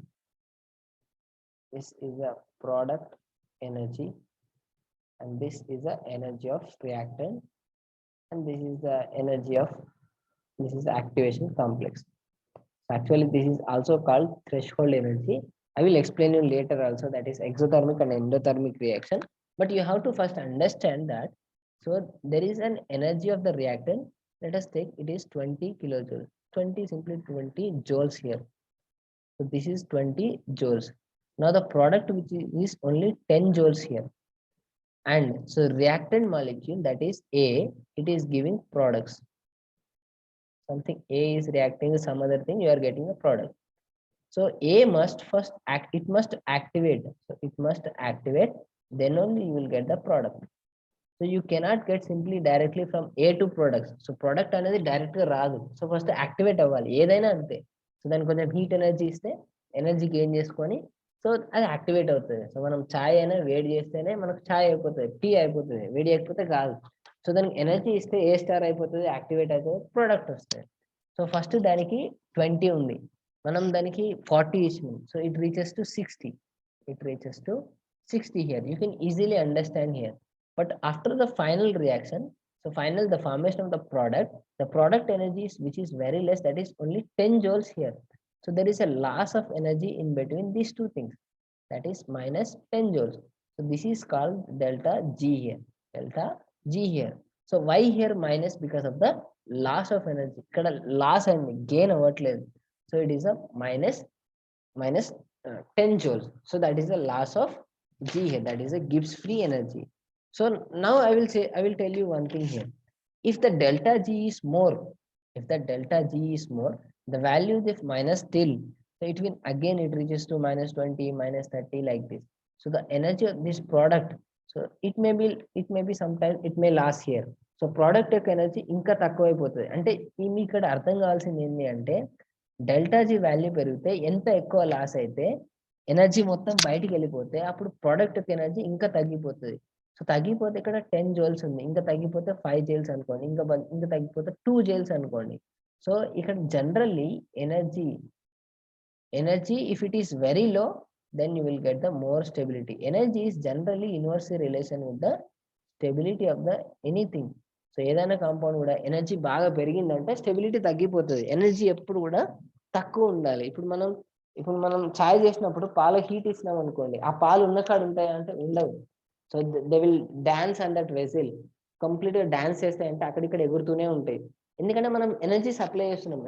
This is the product energy, and this is the energy of reactant, and this is the energy of, this is the activation complex. So actually this is also called threshold energy. I will explain you later also, that is exothermic and endothermic reaction. But you have to first understand that. So there is an energy of the reactant. Let us take, it is 20 kilojoules. 20, simply 20 joules here. So this is 20 joules. Now the product which is only 10 joules here. And so reactant molecule, that is A, it is giving products. Something A is reacting with some other thing, you are getting a product. So A must first act, it must activate. So it must activate, then only you will get the product. So you cannot get simply directly from A to products. So product అనేది direct గా రాదు. So first activate అవ్వాలి, ఏదైనా అంతే. So దానికి కొంచెం heat energy ఇస్తే energy gain చేసుకొని సో అది యాక్టివేట్ అవుతుంది. సో మనం ఛాయ్ అయినా వేడి చేస్తేనే మనకు ఛాయ్ అయిపోతుంది, టీ అయిపోతుంది, వేడి అయిపోతే కాదు. సో దానికి ఎనర్జీ ఇస్తే ఏ స్టార్ అయిపోతుంది, యాక్టివేట్ అవుతుంది, ప్రోడక్ట్ వస్తుంది. సో ఫస్ట్ దానికి 20 ఉంది, మనం దానికి 40 ఇచ్చినాం. So it reaches to 60. It reaches to 60 here. You can easily understand here. But after the final reaction, so the formation of the product energy is, which is very less, that is only 10 joules here. So there is a loss of energy in between these two things. that is minus 10 joules. So this is called delta G here. Delta G here. So why here minus? Because of the loss of energy. Ikkada loss and gain avatledu. So it is a minus 10 joules. So that is the loss of G here. That is a Gibbs free energy. So now I will tell you one thing here. If the delta G is more, if the delta G is more, the value is minus till. So it will again it reaches to minus 20, minus 30 like this. So the energy of this product, so it may be sometimes it may last here. So product యొక్క energy ఇంకా తక్కువైపోతుంది. అంటే మీకు ఇక్కడ అర్థం కావాల్సింది ఏంటి అంటే delta G value పెరిగితే ఎంత ఎక్కువ లాస్ అయితే ఎనర్జీ మొత్తం బయటికి వెళ్ళిపోతే అప్పుడు ప్రోడక్ట్ యొక్క ఎనర్జీ ఇంకా తగ్గిపోతుంది. సో తగ్గిపోతే ఇక్కడ 10 జౌల్స్ ఉంది, ఇంకా తగ్గిపోతే 5 జౌల్స్ అనుకోండి, ఇంకా తగ్గిపోతే 2 జౌల్స్ అనుకోండి. సో ఇక్కడ generally energy if it is very low, then you will get the more stability. Energy is generally inversely relation with the stability of the anything. So ఏదైనా కాంపౌండ్ కూడా ఎనర్జీ బాగా పెరిగిందంటే stability తగ్గిపోతుంది. Energy ఎప్పుడు కూడా తక్కువ ఉండాలి. ఇప్పుడు మనం ఛాయ్ చేసినప్పుడు పాల హీట్ ఇచ్చినాం అనుకోండి, ఆ పాలు ఉన్న కాడ ఉంటాయా అంటే ఉండవు. So they will dance and that vessel complete గా డాన్స్ చేస్తాయంటే అక్కడిక్కడ ఎగురుతూనే ఉంటాయి. ఎందుకంటే మనం ఎనర్జీ సప్లై చేస్తున్నాం,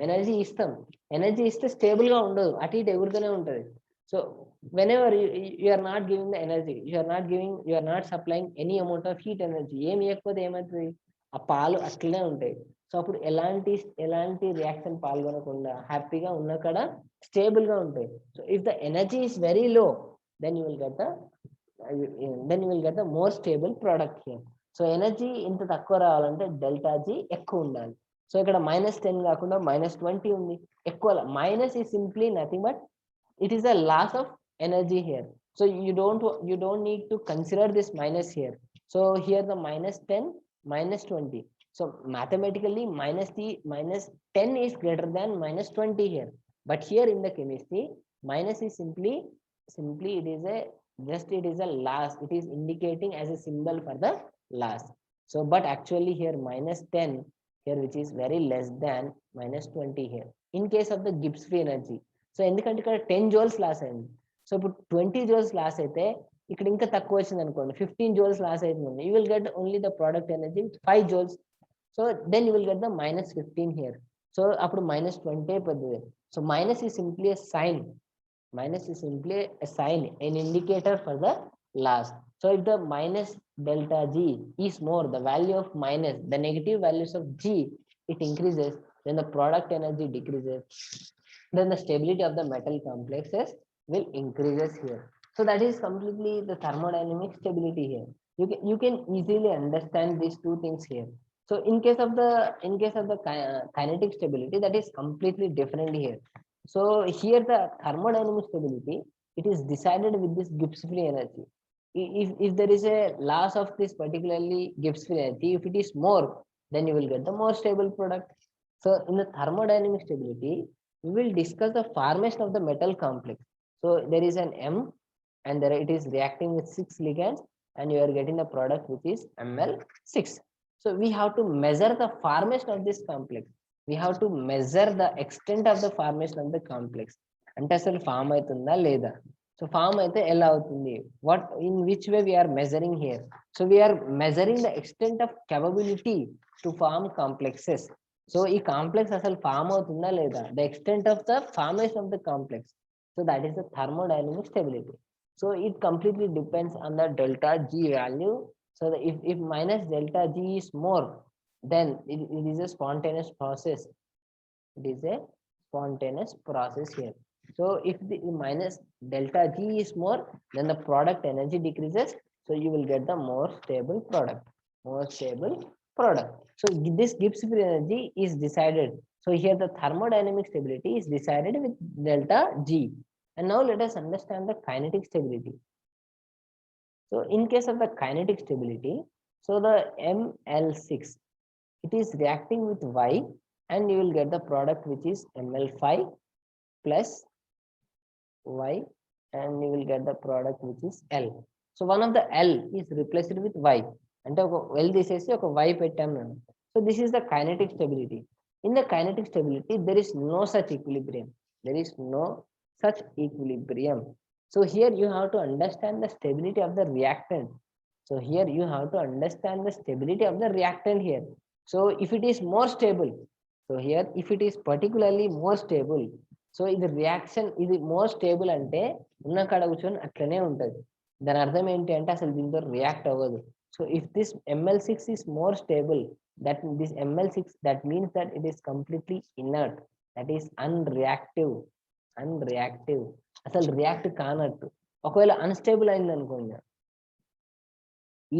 ఎనర్జీ ఇస్తే స్టేబుల్ గా ఉండదు, అటు ఇటు ఎగురుతూనే ఉంటది. So whenever you are not giving the energy, you are not supplying any amount of heat energy, ఏమి ఇవ్వకపోతే ఏమవుతుంది, ఆ పాలు అట్లనే ఉంటాయి. సో అప్పుడు ఎలాంటి రియాక్షన్ పాల్గొనకుండా హ్యాపీగా ఉన్న కాడ స్టేబుల్ గా ఉంటాయి. So if the energy is very low, then you will get the more stable product here. So energy ఇంత తక్కువ రావాలంటే డెల్టా జీ ఎక్కువ ఉండాలి. సో ఇక్కడ -10 కాకుండా -20 ఉంది, ఎక్కువ. Minus is simply nothing but it is a loss of energy here. So you don't need to consider this minus here. So here the -10, -20. So mathematically -10 is greater than -20 here. But here in the chemistry, minus is simply it is a loss. It is indicating as a symbol for the loss. So but actually here -10 here, which is very less than -20 here in case of the Gibbs free energy. So ఎందుకంటే ఇక్కడ 10 joules loss అయింది. So ఇప్పుడు 20 joules loss అయితే ఇక్కడ ఇంకా తక్కువ వచ్చింది అనుకోండి, 15 జౌల్స్ లాస్ అవుతుంది, you will get only the product energy 5 joules. So then you will get the -15 here. So అప్పుడు -20 అయిపోతుంది. సో minus is simply a sign, an indicator for the loss. So if the minus delta G is more, the value of minus, the negative values of G, it increases, then the product energy decreases, then the stability of the metal complexes will increases here. So that is completely the thermodynamic stability here. You can easily understand these two things here. So in case of the kinetic stability, that is completely different here. So here the thermodynamic stability, it is decided with this Gibbs free energy. If there is a loss of this particularly Gibbs free energy, if it is more, then you will get the more stable product. So in the thermodynamic stability, we will discuss the formation of the metal complex. So there is an M and there it is reacting with 6 ligands and you are getting the product which is Ml6. So we have to measure the formation of this complex. We have to measure the extent of the formation of the complex. అంటే అసలు form అవుతుందా లేదా? So form అయితే ఎలా అవుతుంది? What in which way we are measuring here? So we are measuring the extent of capability to form complexes. So ఈ complex అసలు form అవుతుందా లేదా, the extent of the formation of the complex. So that is the thermodynamic stability. So it completely depends on the delta G value. So if minus delta G is more, then it is a spontaneous process. It is a spontaneous process here. So if the minus delta G is more, then the product energy decreases. So you will get the more stable product. So this Gibbs free energy is decided. So here the thermodynamic stability is decided with delta G. And now let us understand the kinetic stability. So in case of the kinetic stability, so the Ml6, it is reacting with Y and you will get the product which is Ml5 plus Y and you will get the product which is L. So one of the L is replaced with Y. అంటే ఒక L తీసేసి ఒక Y పెట్టాం నేను. So this is the kinetic stability. In the kinetic stability, there is no such equilibrium. So here you have to understand the stability of the reactant. So here you have to understand the stability of the reactant here. So if it is more stable, so here if it is particularly more stable, so ఇది reaction ఇది more stable అంటే ఉన్న కాడ కూర్చొని అట్లనే ఉంటుంది. దాని అర్థం ఏంటి అంటే అసలు దీంతో రియాక్ట్ అవ్వదు. So if this ML6 is more stable, that this ML6, that means that it is completely inert, that is unreactive. అసలు రియాక్ట్ కానట్టు. ఒకవేళ అన్స్టేబుల్ అయింది అనుకోండి,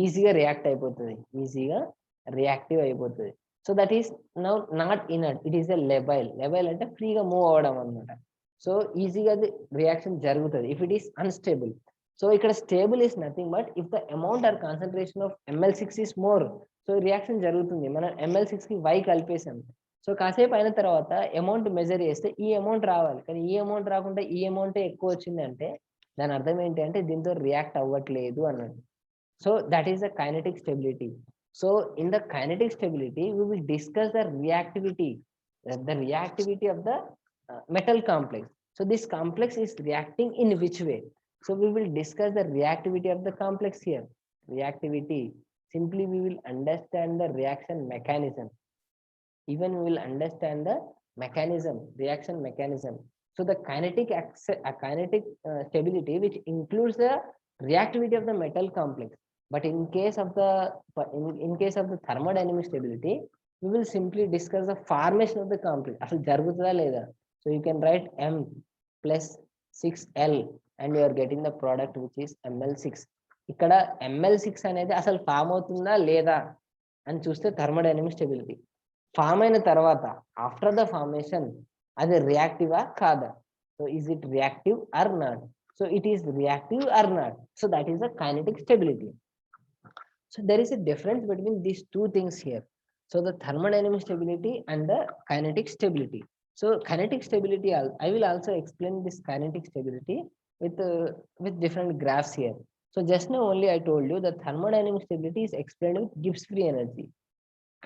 ఈజీగా రియాక్ట్ అయిపోతుంది, ఈజీగా రియాక్టివ్ అయిపోతుంది. So that is now not inert, it is a labile. Labile అంటే ఫ్రీగా మూవ్ అవ్వడం అనమాట. సో ఈజీగా అది రియాక్షన్ జరుగుతుంది if it is unstable. So ఇక్కడ stable is nothing but if the amount or concentration of ML6 is more, so reaction జరుగుతుంది. మనం ML6 కి Y కలిపేసాం. సో కాసేపు అయిన తర్వాత అమౌంట్ మెజర్ చేస్తే ఈ అమౌంట్ రావాలి, కానీ ఈ అమౌంట్ రాకుండా ఈ అమౌంట్ ఎక్కువ వచ్చింది అంటే దాని అర్థం ఏంటి అంటే దీంతో రియాక్ట్ అవ్వట్లేదు అన్నట్టు. So that is the kinetic stability. So in the kinetic stability, we will discuss the reactivity of the metal complex. So this complex is reacting in which way? So we will discuss the reactivity of the complex here. Reactivity. Simply we will understand the reaction mechanism. Even we will understand the mechanism, reaction mechanism. So the kinetic stability, which includes the reactivity of the metal complex. But in case of the thermodynamic stability, we will simply discuss the formation of the complex. అసలు జరుగుతుందా లేదా? So you can write M plus 6L and you are getting the product which is ML6. ఇక్కడ ML6 అనేది అసలు form అవుతుందా లేదా అని చూస్తే థర్మోడైనమిక్ స్టెబిలిటీ. ఫామ్ అయిన తర్వాత ఆఫ్టర్ ద ఫార్మేషన్ అది రియాక్టివా కాదా? So is it reactive or not? So it is reactive or not? So that is the kinetic stability. So there is a difference between these two things here. So the thermodynamic stability and the kinetic stability. So kinetic stability, I will also explain this kinetic stability with different graphs here. So just now only I told you the thermodynamic stability is explained with Gibbs free energy,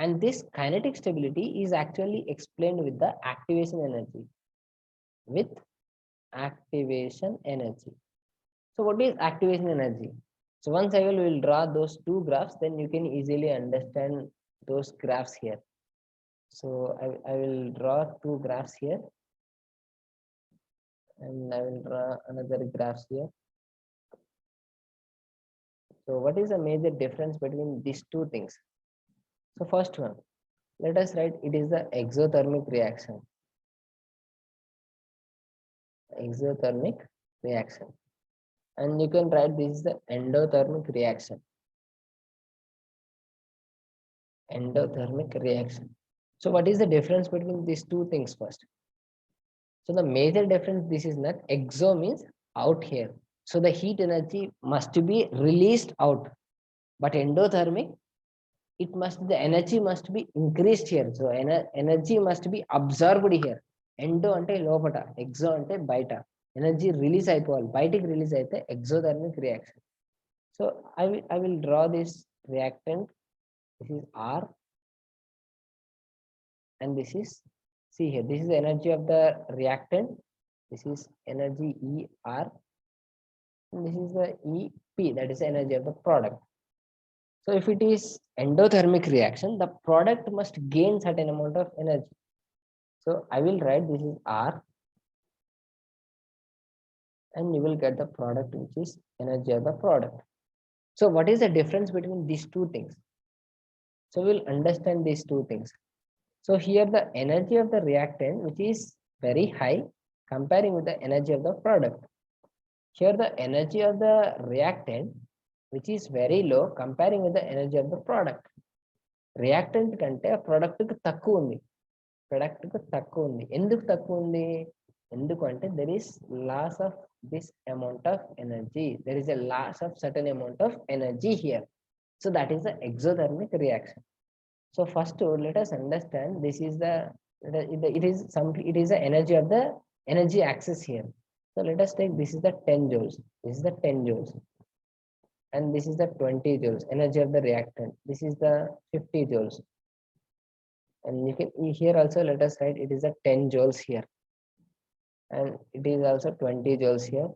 and this kinetic stability is actually explained with the activation energy. With activation energy. So what is activation energy? So once I will draw those two graphs, then you can easily understand those graphs here. So I will draw two graphs here, and I will draw another graphs here. So what is the major difference between these two things? So first one, let us write it is the exothermic reaction. Exothermic reaction. And you can write this is the endothermic reaction. Endothermic reaction. So what is the difference between these two things first? So the major difference, this is not, exo means out here. So the heat energy must be released out. But endothermic, the energy must be increased here. So energy must be absorbed here. Endo ante lopata, exo ante baita. Energy release అయిపోవాలి, బయటికి release అయితే exothermic reaction. So I will draw this reactant. This is R and this is, see here, this is the energy of the reactant, this is energy ER, and this is the EP, that is the energy of the product. So if it is endothermic reaction, the product must gain certain amount of energy. So I will write this is R, and you will get the product which is energy of the product. So what is the difference between these two things? So we'll understand these two things. So here the energy of the reactant, which is very high comparing with the energy of the product. Here the energy of the reactant, which is very low comparing with the energy of the product. Reactant కంటే product కు తక్కువ ఉంది, ఎందుకు తక్కువ ఉంది? ఎందుకంటే there is loss of this amount of energy, there is a loss of certain amount of energy here. So that is the exothermic reaction. So first let us understand this is it is the energy of the energy axis here. So let us take this is the 10 joules, this is the 10 joules, and this is the 20 joules energy of the reactant, this is the 50 joules, and you can here also let us write it is a 10 joules here, and it is also 20 joules here,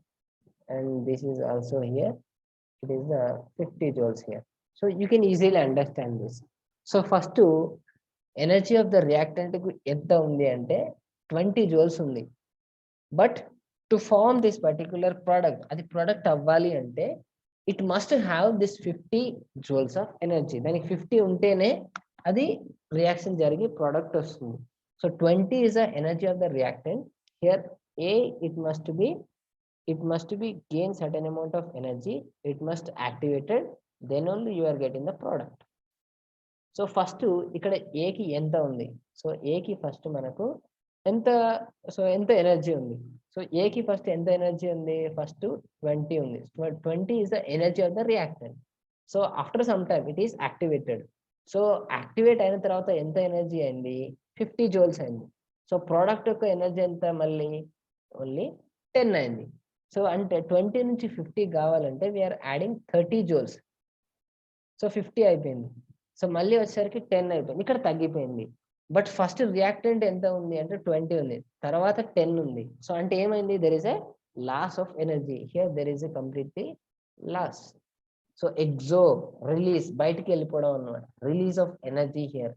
and this is also here. It is the 50 joules here. So you can easily understand this. So first to energy of the reactant ఎంత ఉంది అంటే 20 joules ఉంది. But to form this particular product, అది product అవ్వాలి అంటే it must have this 50 joules of energy. దానికి 50 ఉంటేనే అది రియాక్షన్ జరిగి product వస్తుంది. So 20 is the energy of the reactant. Here A, it must be gain certain amount of energy. It must activated, then only you are getting the product. So first ఇక్కడ ఏకి ఎంత ఉంది, so ఏకి first మనకు ఎంత, so ఎంత energy ఉంది, so ఏకి ఫస్ట్ ఎంత ఎనర్జీ ఉంది, ఫస్ట్ 20 ఉంది. 20 is the energy of the reactant. So after some time it is activated. So activate అయిన తర్వాత ఎంత ఎనర్జీ అయింది, 50 joules అయింది. సో ప్రోడక్ట్ యొక్క ఎనర్జీ ఎంత, మళ్ళీ ఓన్లీ 10 అయింది. సో అంటే 20 నుంచి 50 కావాలంటే వీఆర్ యాడింగ్ 30 joules. సో 50 అయిపోయింది. సో మళ్ళీ వచ్చేసరికి 10 అయిపోయింది, ఇక్కడ తగ్గిపోయింది. బట్ ఫస్ట్ రియాక్టెంట్ ఎంత ఉంది అంటే 20 ఉంది, తర్వాత 10 ఉంది. సో అంటే ఏమైంది, there is a loss of energy here, there is a completely loss. So exo release, బయటికి వెళ్ళిపోవడం అన్నమాట, release of energy here.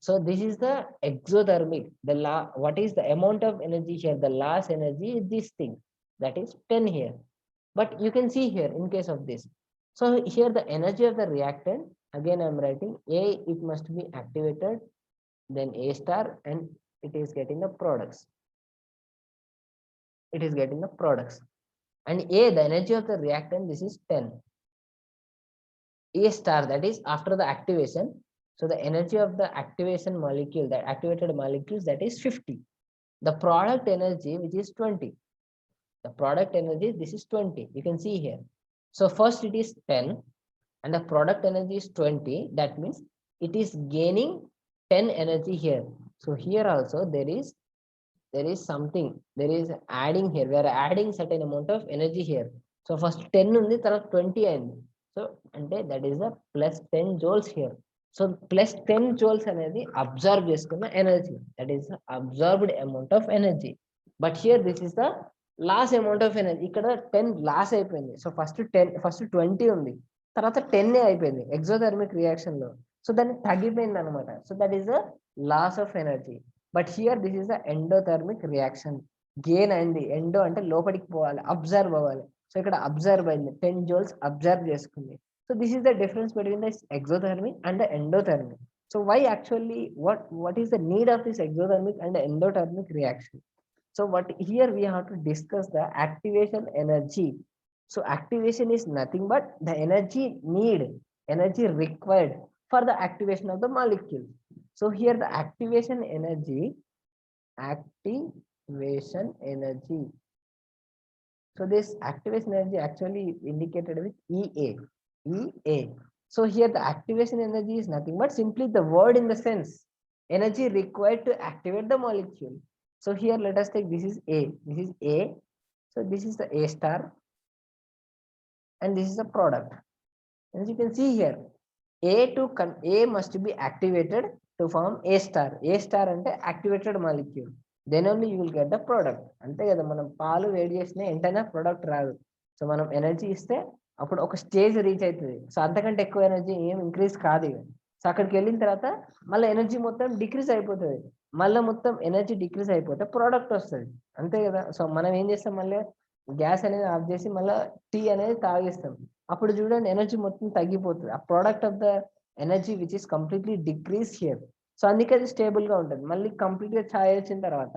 So this is the exothermic, what is the amount of energy here, the loss energy is this thing, that is 10 here. But you can see here in case of this, so here the energy of the reactant, again I am writing A, it must be activated, then A star, and it is getting the products. It is getting the products. And A, the energy of the reactant, this is 10. A star, that is after the activation. So the energy of the activation molecule, that activated molecules, that is 50. The product energy, which is 20. The product energy, this is 20. You can see here. So first it is 10 and the product energy is 20. That means it is gaining 10 energy here. So here also there is something, there is adding here. We are adding certain amount of energy here. So first 10 undi, tarvata 20 ayindi. So ante that is the plus 10 joules here. So plus 10 joules అనేది absorb చేసుకున్న ఎనర్జీ, that is absorbed amount of energy. But here this is the loss amount of energy. ఇక్కడ 10 loss అయిపోయింది. So first 20 ఉంది, తర్వాత 10 అయిపోయింది exothermic reaction లో. So దాన్ని తగ్గిపోయింది అనమాట. So that is the loss of energy. But here this is the endothermic reaction, gain అయింది. ఎండో అంటే లోపలికి పోవాలి, అబ్జర్వ్ అవ్వాలి. సో ఇక్కడ అబ్జర్వ్ అయింది, 10 joules అబ్జర్వ్ చేసుకుంది. So this is the difference between the exothermic and the endothermic. So why actually, what is the need of this exothermic and the endothermic reaction? So what here we have to discuss the activation energy. So activation is nothing but the energy required for the activation of the molecule. So here the activation energy. So this activation energy actually indicated with EA. So here the activation energy is nothing but simply the word in the sense, energy required to activate the molecule. So here let us take, this is A, so this is the A star, and this is the product. As you can see here, A must be activated to form A star. A star ante activated molecule, then only you will get the product. ante kada manam paalu వేడి చేసిన ఎంటైనా product రాదు. So మనం energy ఇస్తే అప్పుడు ఒక stage reach అవుతుంది. So అంతకంటే ఎక్కువ ఎనర్జీ ఏం ఇంక్రీజ్ కాదు ఇక. సో అక్కడికి వెళ్ళిన తర్వాత మళ్ళీ ఎనర్జీ మొత్తం డిక్రీజ్ అయిపోతుంది. మళ్ళీ మొత్తం ఎనర్జీ డిక్రీజ్ అయిపోతే ప్రోడక్ట్ వస్తుంది, అంతే కదా. సో మనం ఏం చేస్తాం, మళ్ళీ గ్యాస్ అనేది ఆఫ్ చేసి మళ్ళీ టీ అనేది తాగేస్తాం. అప్పుడు చూడండి ఎనర్జీ మొత్తం తగ్గిపోతుంది. ఆ product of the energy which is completely decrease here. So అందుకే అది స్టేబుల్ గా ఉంటుంది. మళ్ళీ కంప్లీట్ గా ఛాయ్ వచ్చిన తర్వాత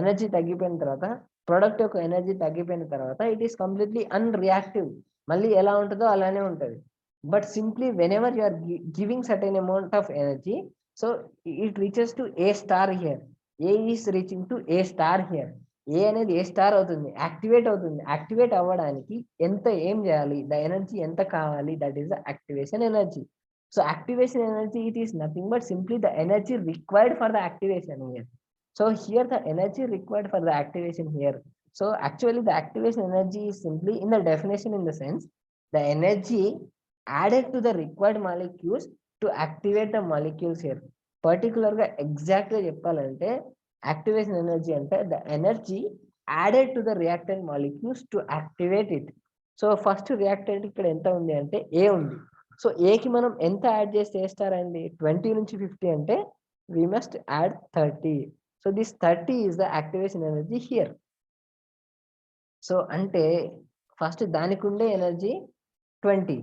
ఎనర్జీ తగ్గిపోయిన తర్వాత, ప్రోడక్ట్ యొక్క ఎనర్జీ తగ్గిపోయిన తర్వాత ఇట్ ఈస్ కంప్లీట్లీ అన్రియాక్టివ్. మళ్ళీ ఎలా ఉంటుందో అలానే ఉంటుంది. But simply whenever you are giving certain amount of energy, so it reaches to A star here. A is reaching to A star here. A అనేది A star అవుతుంది, activate అవుతుంది. Activate అవ్వడానికి ఎంత ఏం చేయాలి, ద ఎనర్జీ ఎంత కావాలి, that is the activation energy. So activation energy, it is nothing but simply the energy required for the activation here. So here the energy required for the activation here. So actually the activation energy is simply in the definition, in the sense the energy added to the required molecules to activate the molecules here. Particular గా exact గా చెప్పాలంటే activation energy అంటే the energy added to the reactant molecules to activate it. So first reactant ఇక్కడ ఎంత ఉంది అంటే ఏ ఉంది. So ఏకి మనం ఎంత యాడ్ చేస్తే ఏ స్టార్ అండి 20 నుంచి 50 అంటే we must add 30. So this 30 is the activation energy here. So అంటే ఫస్ట్ దానికి ఉండే ఎనర్జీ 20,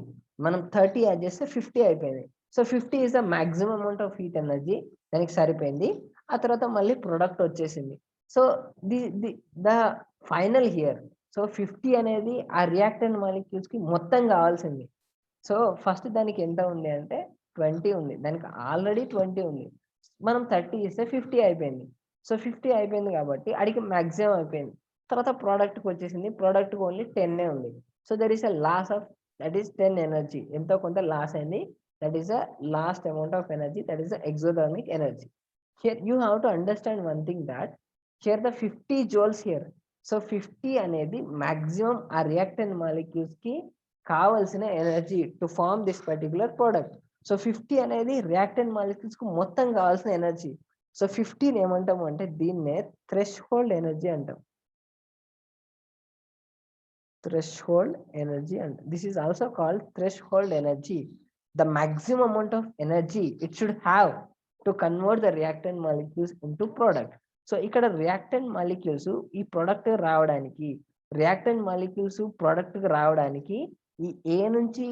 మనం 30 యాడ్ చేస్తే 50 అయిపోయింది. So 50 is the maximum amount of heat energy, దానికి సరిపోయింది. ఆ తర్వాత మళ్ళీ ప్రొడక్ట్ వచ్చేసింది. So the final here, so 50 అనేది ఆ రియాక్టెంట్ మాలిక్యూల్స్ కి మొత్తం కావాల్సింది. సో ఫస్ట్ దానికి ఎంత ఉంది అంటే 20 ఉంది, దానికి ఆల్రెడీ 20 ఉంది, మనం 30 ఇస్తే 50 అయిపోయింది. సో 50 అయిపోయింది కాబట్టి అడిగి మ్యాక్సిమం అయిపోయింది. తర్వాత ప్రోడక్ట్కి వచ్చేసింది, ప్రోడక్ట్కి ఓన్లీ 10 ఉంది. So there is a loss of that is 10 energy, ఎంతో కొంత లాస్ అయింది. That is a lost amount of energy, that is the exothermic energy. Here you have to understand one thing, that here the 50 joules here. So 50 అనేది maximum ఆ reactant molecules కి కావాల్సిన energy to form this particular product. So 50 అనేది reactant molecules కు మొత్తం కావాల్సిన energy. So 15 ఏమంటాము అంటే దీన్నే థ్రెషోల్డ్ ఎనర్జీ అంటాం. threshold energy, and this is also called threshold energy, the maximum amount of energy it should have to convert the reactant molecules into product. So ఇక్కడ reactant molecules ఈ product రావడానికి, reactant molecules product రావడానికి, ఈ ఏ నుంచి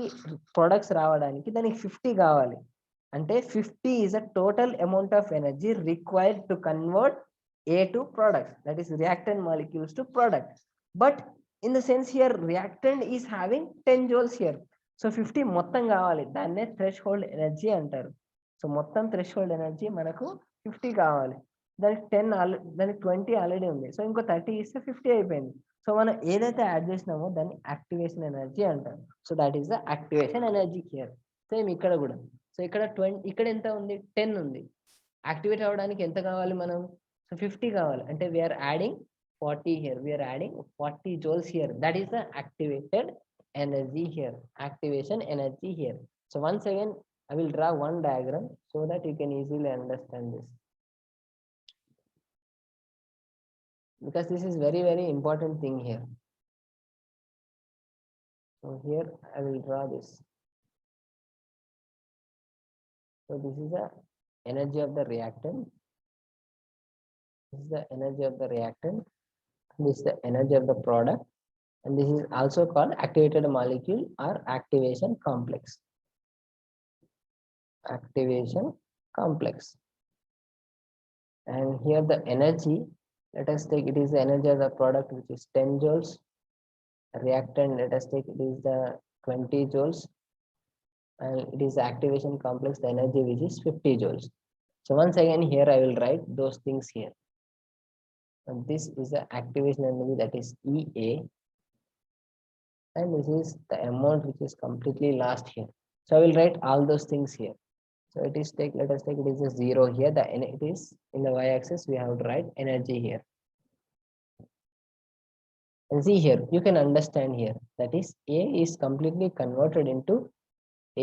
products రావడానికి దానికి 50 కావాలి. అంటే 50 is a total amount of energy required to convert A to product, that is reactant molecules to product. But in the sense here reactant is having 10 joules here. So 50 మొత్తం కావాలి, దాన్నే థ్రెషోల్డ్ ఎనర్జీ అంటారు. So మొత్తం threshold energy మనకు 50 కావాలి, దానికి 10 దానికి 20 already ఉంది. సో ఇంకో 30 ఇస్తే 50 అయిపోయింది. సో మనం ఏదైతే యాడ్ చేసినామో దాన్ని యాక్టివేషన్ ఎనర్జీ అంటారు. So that is the activation energy here. Same ఇక్కడ కూడా, సో ఇక్కడ 20, ఇక్కడ ఎంత ఉంది 10 ఉంది, యాక్టివేట్ అవ్వడానికి ఎంత కావాలి మనం, సో 50 కావాలి. అంటే we are adding 40 here, we are adding 40 joules here, that is the activated energy here, activation energy here. So once again I will draw one diagram so that you can easily understand this, because this is very very important thing here. So here I will draw this. So this is the energy of the reactant, this is the energy of the reactant, this is the energy of the product, and this is also called activated molecule or activation complex. Activation complex. And here the energy, let us take, it is the energy of the product which is 10 joules. Reactant, let us take, it is the 20 joules, and it is the activation complex, the energy which is 50 joules. So once again here I will write those things here. And this is the activation energy, that is EA, and this is the amount which is completely lost here. So I will write all those things here. So it is take, let us take, it is a 0 here, the it is in the y-axis, we have to write energy here. And see here, you can understand here, that is A is completely converted into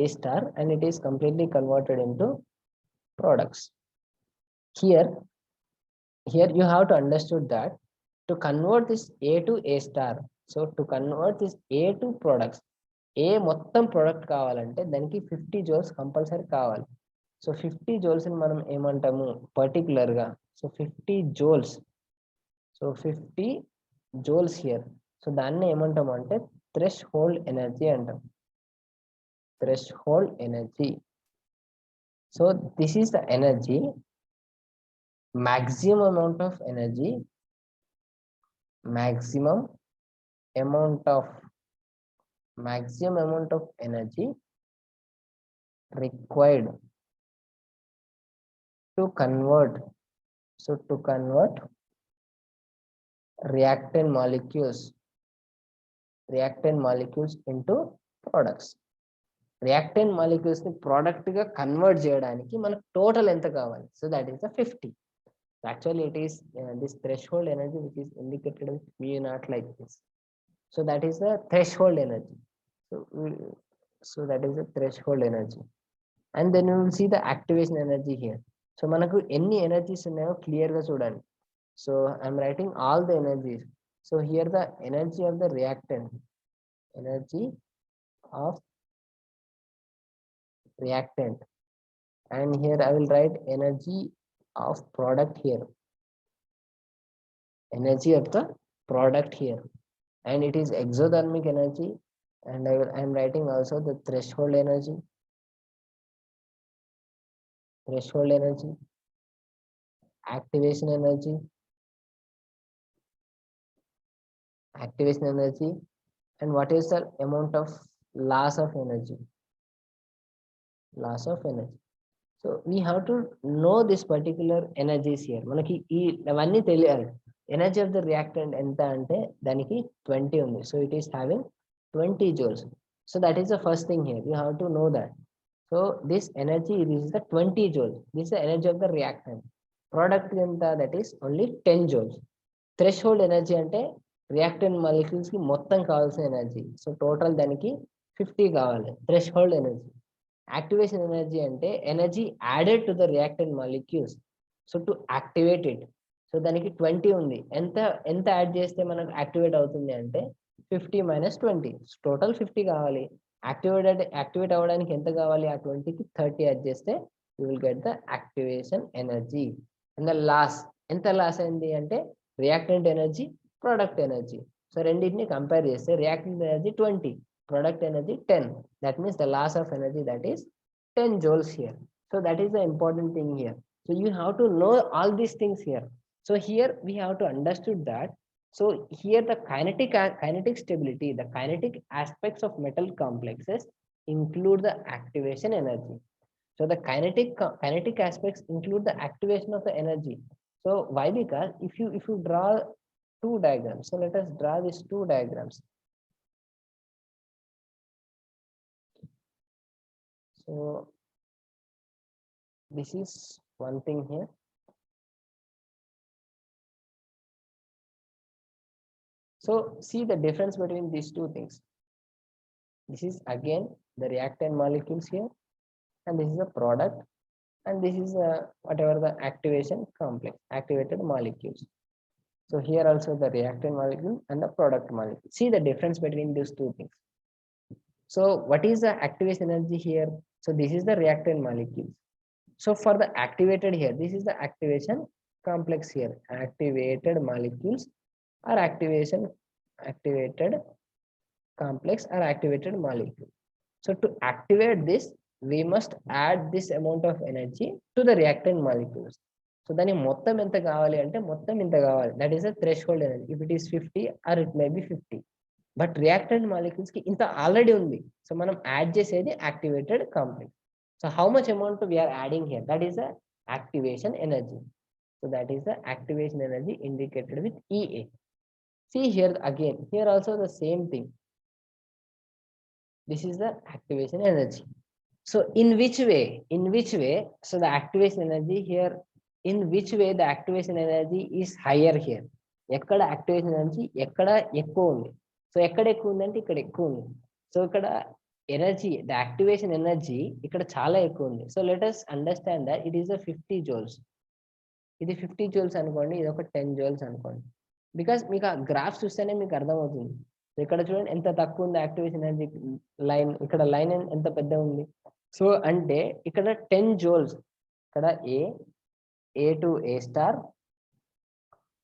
A star, and it is completely converted into products. Here you have to understood that to convert this A to A star, so to convert this A to products, A మొత్తం product కావాలంటే దానికి 50 joules compulsory కావాలి. So 50 joules ని మనం ఏమంటాము particular గా, so 50 joules, so 50 joules here, so దాన్ని ఏమంటాము అంటే థ్రెషోల్డ్ ఎనర్జీ అంటాం, threshold energy. So this is the energy, maximum amount of energy, maximum amount of energy required to convert, so to convert reactant molecules into products. reactant molecules ని product గా convert చేయడానికి మనకు total ఎంత కావాలి, so that is the 50. Actually it is this threshold energy which is indicated with mu naught like this. So that is the threshold energy. So that is the threshold energy. And then you will see the activation energy here. So manaku enni energies unnayo clear ga chudandi. So I am writing all the energies. So here the energy of the reactant, energy of reactant, and here I will write energy of product here, energy of the product here, and it is exothermic energy, and I am writing also the threshold energy, activation energy, and what is the amount of loss of energy, so we have to know this particular energies here. మనకి అవన్నీ తెలియాలి. Energy of the reactant ఎంత అంటే దానికి 20 ఉంది, so it is having 20 joules. So that is the first thing here, you have to know that. So this energy, this is the 20 joules, this is the energy of the reactant. Product ఎంత, that is only 10 joules. Threshold energy అంటే reactant molecules కి మొత్తం కావాల్సిన energy, so total దానికి 50 కావాలి threshold energy. Activation energy అంటే energy added to the reactant molecules, so to activate it. So దానికి 20 ఉంది, ఎంత ఎంత యాడ్ చేస్తే మనకు యాక్టివేట్ అవుతుంది అంటే 50 - 20, టోటల్ 50 కావాలి. యాక్టివేట్ అవ్వడానికి ఎంత కావాలి, ఆ 20కి 30 యాడ్ చేస్తే you will get the activation energy. And the loss, ఎంత లాస్ అయింది అంటే reactant energy, product energy. So రెండింటిని కంపేర్ చేస్తే reactant energy 20, product energy 10, that means the loss of energy, that is 10 joules here. So that is the important thing here. So you have to know all these things here. So here we have to understood that, so here the kinetic stability, the kinetic aspects of metal complexes include the activation energy. So the kinetic aspects include the activation of the energy. So why? Because if you draw two diagrams, so let us draw these two diagrams. So this is one thing here. So see the difference between these two things. This is again the reactant molecules here, and this is a product, and this is whatever the activation complex, activated molecules. So here also the reactant molecule and the product molecule. See the difference between these two things. So what is the activation energy here? So this is the reactant molecules. So for the activated here, this is the activation complex here, activated molecules or activated complex or activated molecule. So to activate this, we must add this amount of energy to the reactant molecules. So then మొత్తం ఎంత కావాలి అంటే మొత్తం ఇంత కావాలి, that is a threshold energy. If it is 50 or it may be 50, but reactant molecules కి ఇంత already ఉంది, సో మనం యాడ్ చేసేది activated complex. So how much amount we are adding here, that is the activation energy. So that is the activation energy indicated with EA. See here again, here also the same thing. This is the activation energy. So in which way, so the activation energy here, in which way the activation energy is higher here? ఎక్కడ activation energy ఎక్కడ ఎక్కువ ఉంది? So ఎక్కడ ఎక్కువ ఉందంటే ఇక్కడ ఎక్కువ ఉంది. సో ఇక్కడ ఎనర్జీ, ద యాక్టివేషన్ ఎనర్జీ ఇక్కడ చాలా ఎక్కువ ఉంది. So let us understand that it is a 50 joules. ఇది 50 joules అనుకోండి, ఇది ఒక 10 joules అనుకోండి. బికాస్ మీకు ఆ గ్రాఫ్ చూస్తేనే మీకు అర్థమవుతుంది. ఇక్కడ చూడండి ఎంత తక్కువ ఉంది యాక్టివేషన్ ఎనర్జీ లైన్, ఇక్కడ లైన్ ఎంత పెద్ద ఉంది. సో అంటే ఇక్కడ 10 joules, ఇక్కడ A to A star,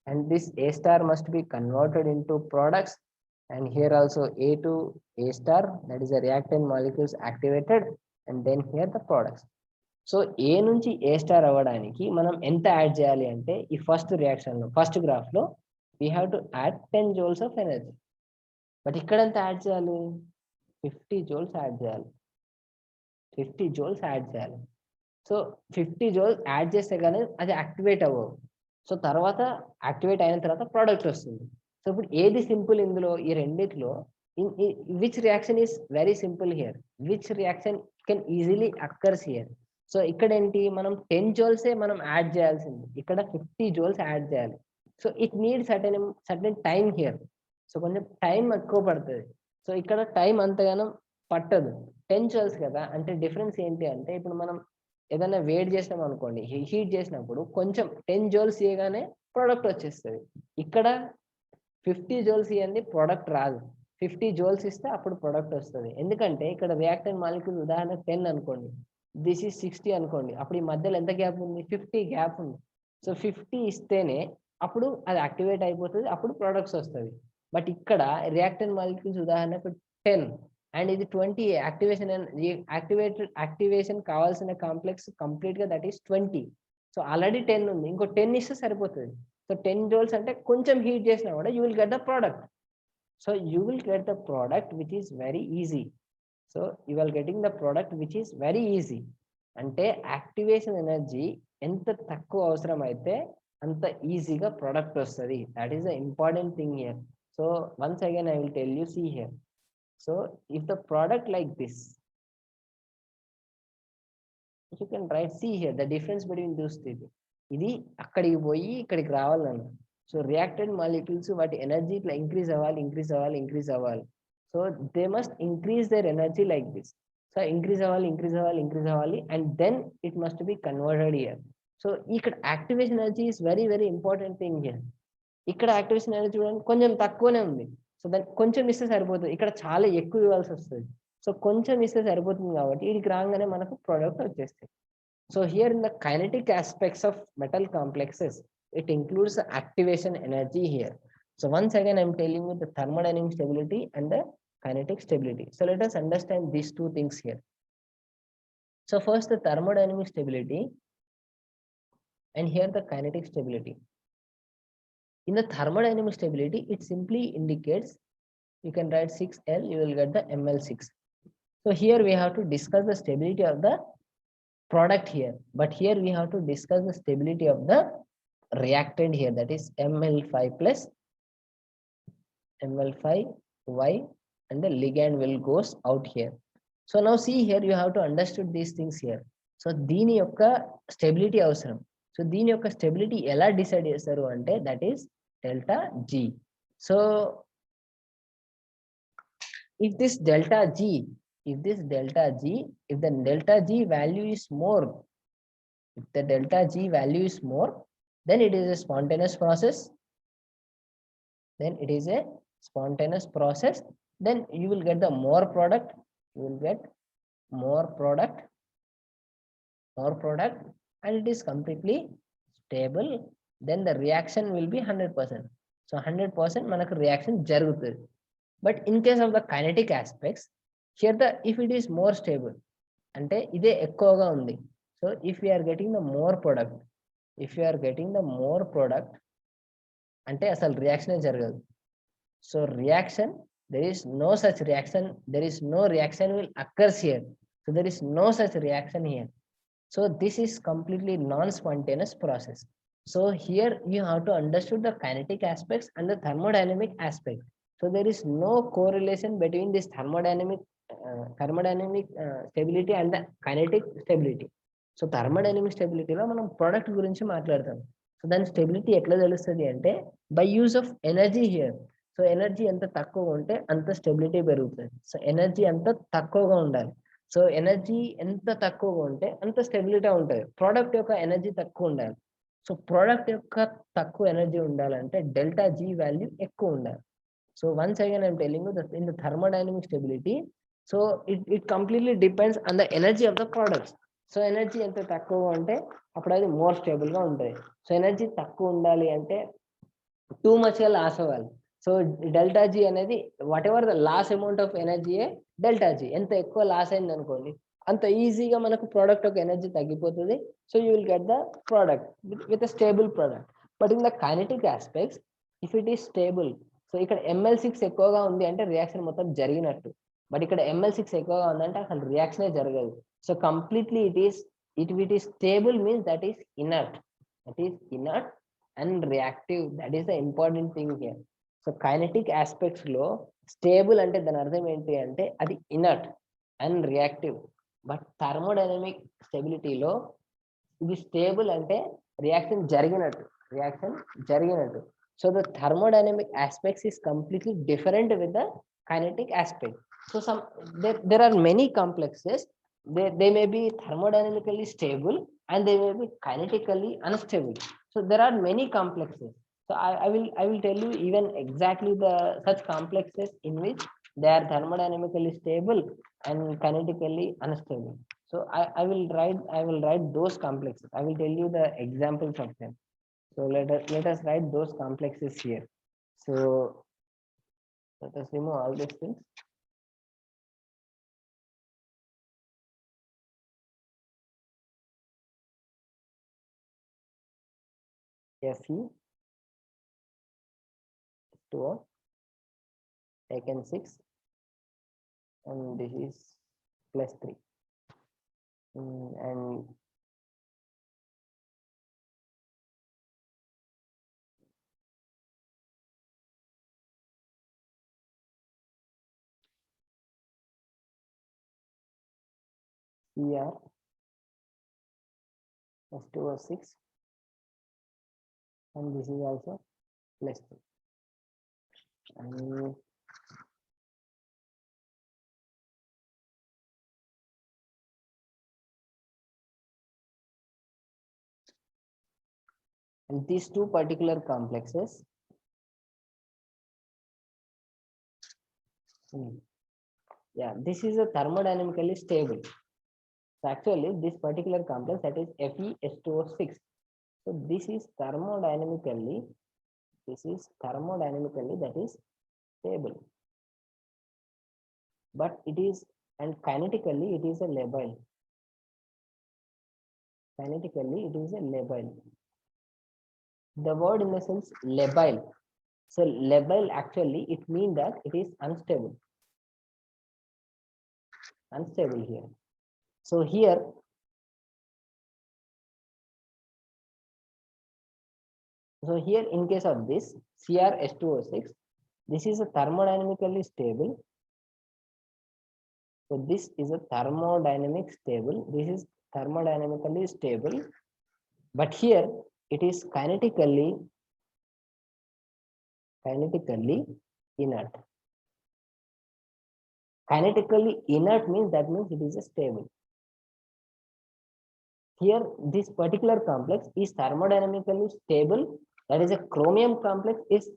and this A star must be converted into products, and here also A to A star, that is the reactant molecules activated, and then here the products. So A నుంచి A star అవ్వడానికి మనం ఎంత add చేయాలి అంటే ఈ first reaction లో, first graph లో we have to add 10 joules of energy. But ఇక్కడ ఎంత యాడ్ చేయాలి, 50 joules యాడ్ చేయాలి, 50 joules యాడ్ చేయాలి. సో 50 joules యాడ్ చేస్తే కానీ అది యాక్టివేట్ అవ్వవు. సో తర్వాత యాక్టివేట్ అయిన తర్వాత ప్రోడక్ట్ వస్తుంది. సో ఇప్పుడు ఏది సింపుల్ ఇందులో, ఈ రెండిట్లో which reaction is very simple here, which reaction can easily occurs here. So ఇక్కడ ఏంటి, మనం 10 joules మనం యాడ్ చేయాల్సింది, ఇక్కడ 50 joules యాడ్ చేయాలి. So it need certain time here. So కొంచెం టైం ఎక్కువ పడుతుంది. సో ఇక్కడ టైం అంతగానో పట్టదు, 10 joules కదా. అంటే డిఫరెన్స్ ఏంటి అంటే ఇప్పుడు మనం ఏదైనా వేడి చేసినాం అనుకోండి, హీట్ చేసినప్పుడు కొంచెం 10 joules చేయగానే ప్రోడక్ట్ వచ్చేస్తుంది. ఇక్కడ 50 జోల్స్ ఇవ్వండి, ప్రోడక్ట్ రాదు. 50 జోల్స్ ఇస్తే అప్పుడు ప్రొడక్ట్ వస్తుంది. ఎందుకంటే ఇక్కడ రియాక్టెంట్ మాలిక్యూల్ ఉదాహరణ 10 అనుకోండి, దిస్ ఈజ్ 60 అనుకోండి, అప్పుడు ఈ మధ్యలో ఎంత గ్యాప్ ఉంది? 50 గ్యాప్ ఉంది. సో 50 ఇస్తేనే అప్పుడు అది యాక్టివేట్ అయిపోతుంది, అప్పుడు ప్రొడక్ట్స్ వస్తుంది. బట్ ఇక్కడ రియాక్టెంట్ మాలిక్యూల్స్ ఉదాహరణకు 10 అండ్ ఇది 20 యాక్టివేషన్ కావాల్సిన కాంప్లెక్స్ కంప్లీట్ గా దట్ ఈస్ 20. సో ఆల్రెడీ 10 ఉంది, ఇంకో 10 ఇస్తే సరిపోతుంది. సో 10 జోల్స్ అంటే కొంచెం హీట్ చేసినా కూడా you will get the product. So you will get the product which is very easy. So you are getting the product which is very easy. అంటే activation energy ఎంత తక్కువ అవసరం అయితే అంత ఈజీగా ప్రోడక్ట్ వస్తుంది. That is the important thing here. So once again I will tell you, see here. So if the product like this, you can write, see here the difference between those two. ఇది అక్కడికి పోయి ఇక్కడికి రావాలన్న. So reactant molecules వాటి energy ఇట్లా increase అవ్వాలి. So they must increase their energy like this. So increase అవ్వాలి and then it must be converted here. So ఇక్కడ activation energy is very very important thing here. ఇక్కడ activation energy చూడండి కొంచెం తక్కువనే ఉంది. సో దాన్ని కొంచెం ఇస్తే సరిపోతుంది, ఇక్కడ చాలా ఎక్కువ ఇవ్వాల్సి వస్తుంది. సో కొంచెం ఇస్తే సరిపోతుంది కాబట్టి వీడికి రాగానే మనకు ప్రోడక్ట్ వచ్చేస్తాయి. So here in the kinetic aspects of metal complexes, it includes the activation energy here. So once again, I'm telling you the thermodynamic stability and the kinetic stability. So let us understand these two things here. So first the thermodynamic stability and here the kinetic stability. In the thermodynamic stability, it simply indicates, you can write 6L, you will get the ML6. So here we have to discuss the stability of the product here, but here we have to discuss the stability of the reactant here, that is Ml5 plus Ml5Y, and the ligand will goes out here. So now see here, you have to understood these things here. So దీని యొక్క stability అవసరం. So దీని యొక్క stability ఎలా decide చేస్తారు అంటే that is delta G. So if this delta G, if the delta G value is more, then it is a spontaneous process. Then you will get the more product. And it is completely stable. Then the reaction will be 100%. So 100% మనకు reaction జరుగుతుంది. But in case of the kinetic aspects, here if it is more stable, అంటే ఇదే ఎక్కువగా ఉంది. So if we are getting the more product, అంటే అసలు reaction జరగదు. So reaction, there is no such reaction, will occurs here. So there is no such reaction here. So this is completely non-spontaneous process. So here you have to understand the kinetic aspects and the thermodynamic aspect. So there is no correlation between this thermodynamic stability and the kinetic stability. So thermodynamic stability లో మనం product గురించి మాట్లాడతాం. So దాని stability ఎట్లా తెలుస్తుంది అంటే by use of energy here. So energy ఎంత తక్కువగా ఉంటే అంత స్టెబిలిటీ పెరుగుతుంది. సో ఎనర్జీ అంత తక్కువగా ఉండాలి. సో ఎనర్జీ ఎంత తక్కువగా ఉంటే అంత స్టెబిలిటీ ఉంటుంది. ప్రోడక్ట్ యొక్క ఎనర్జీ తక్కువ ఉండాలి. సో ప్రోడక్ట్ యొక్క తక్కువ ఎనర్జీ ఉండాలంటే డెల్టా జీ వాల్యూ ఎక్కువ ఉండాలి. So once again I'm telling you that in the thermodynamic stability, so it completely depends on the energy of the products. So energy ఎంత తక్కువగా ఉంటే అప్పుడు అది మోర్ స్టేబుల్ గా ఉంటుంది. సో ఎనర్జీ తక్కువ ఉండాలి అంటే టూ మచ్ గా లాస్ అవ్వాలి. సో డెల్టా జీ అనేది whatever the loss amount of energy delta G, ఎంత ఎక్కువ లాస్ అయింది అనుకోండి అంత ఈజీగా మనకు ప్రోడక్ట్ యొక్క ఎనర్జీ తగ్గిపోతుంది. So you will get the product with a stable product. But in the kinetic aspects if it is stable, so ఇక్కడ ML6 ఎక్కువగా ఉంది అంటే రియాక్షన్ మొత్తం జరిగినట్టు. బట్ ఇక్కడ ML6 ఎక్కువగా ఉందంటే అసలు రియాక్షనే జరగదు. So completely it is stable means that is inert and reactive. That is the important thing here. So kinetic aspects లో స్టేబుల్ అంటే దాని అర్థం ఏంటి అంటే అది inert and reactive. But thermodynamic స్టెబిలిటీలో ఇది స్టేబుల్ అంటే రియాక్షన్ జరిగినట్టు. So the thermodynamic aspects is completely different with the kinetic aspect. So there are many complexes. They may be thermodynamically stable and they may be kinetically unstable. So there are many complexes. So I will tell you even exactly the such complexes in which they are thermodynamically stable and kinetically unstable. So I will write those complexes. I will tell you the examples of them. So let us write those complexes here. So let us remove all these things. Fe 2 taken 6 and this is plus 3. And Cr plus 2 or 6 and this is also plus 3. And these two particular complexes, yeah, this is a thermodynamically stable. So actually this particular complex, that is FeS2O6. So this is thermodynamically that is stable, but it is, and kinetically it is a labile. Kinetically it is a labile. The word in the sense labile. So labile actually it means that it is unstable. Unstable here. So here in case of this CrS2O6, this is a thermodynamically stable. So this is a thermodynamic stable. This is thermodynamically stable, but here it is kinetically inert. Kinetically inert means that means it is a stable. Here this particular complex is thermodynamically stable. That is a chromium complex is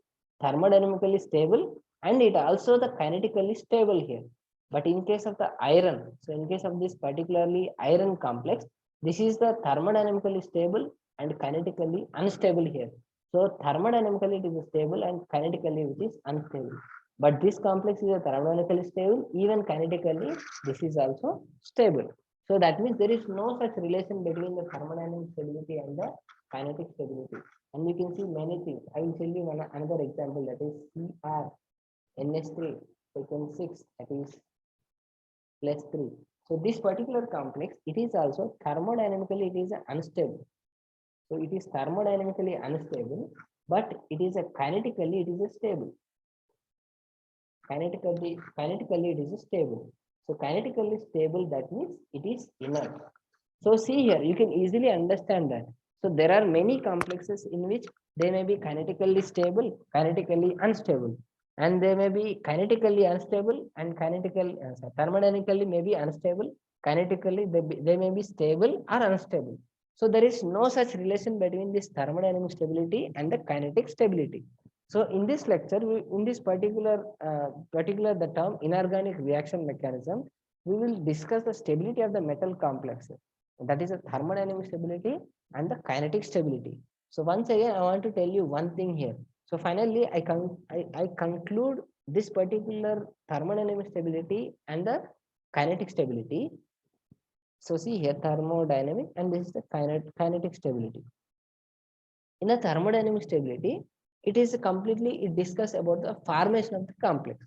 thermodynamically stable and it also the kinetically stable here. But in case of the iron, so in case of this particularly iron complex, this is the thermodynamically stable and kinetically unstable here. So thermodynamically it is stable and kinetically it is unstable. But this complex is a thermodynamically stable, even kinetically this is also stable. So that means there is no such relation between the thermodynamic stability and the kinetic stability. And you can see many things. I will tell you another example, that is CrNS3 taken 6, that is plus 3. So this particular complex, it is also thermodynamically it is unstable. So it is thermodynamically unstable, but it is a kinetically it is a stable. Kinetically it is stable. So kinetically stable, that means it is inert. So see here, you can easily understand that. So there are many complexes in which they may be kinetically stable, kinetically unstable, and they may be kinetically unstable and thermodynamically may be unstable, kinetically they may be stable or unstable. So there is no such relation between this thermodynamic stability and the kinetic stability. So in this lecture, in this particular the term inorganic reaction mechanism, we will discuss the stability of the metal complexes. That is a thermodynamic stability and the kinetic stability. So once again, I want to tell you one thing here. So finally, I conclude this particular thermodynamic stability and the kinetic stability. So see here, thermodynamic, and this is the kinetic stability. In the thermodynamic stability, it is completely, it discuss about the formation of the complex.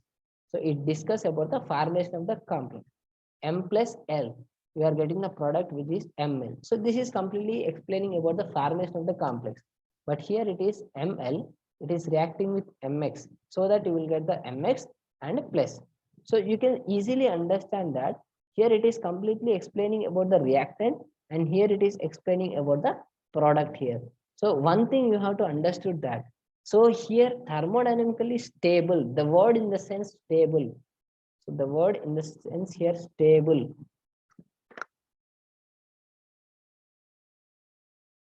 So it discuss about the formation of the complex. M plus L, we are getting the product which is Ml. So this is completely explaining about the formation of the complex. But here it is Ml, it is reacting with Mx, so that you will get the Mx and plus. So you can easily understand that here it is completely explaining about the reactant and here it is explaining about the product here. So one thing you have to understood that. So here thermodynamically stable, the word in the sense stable. So the word in the sense here stable.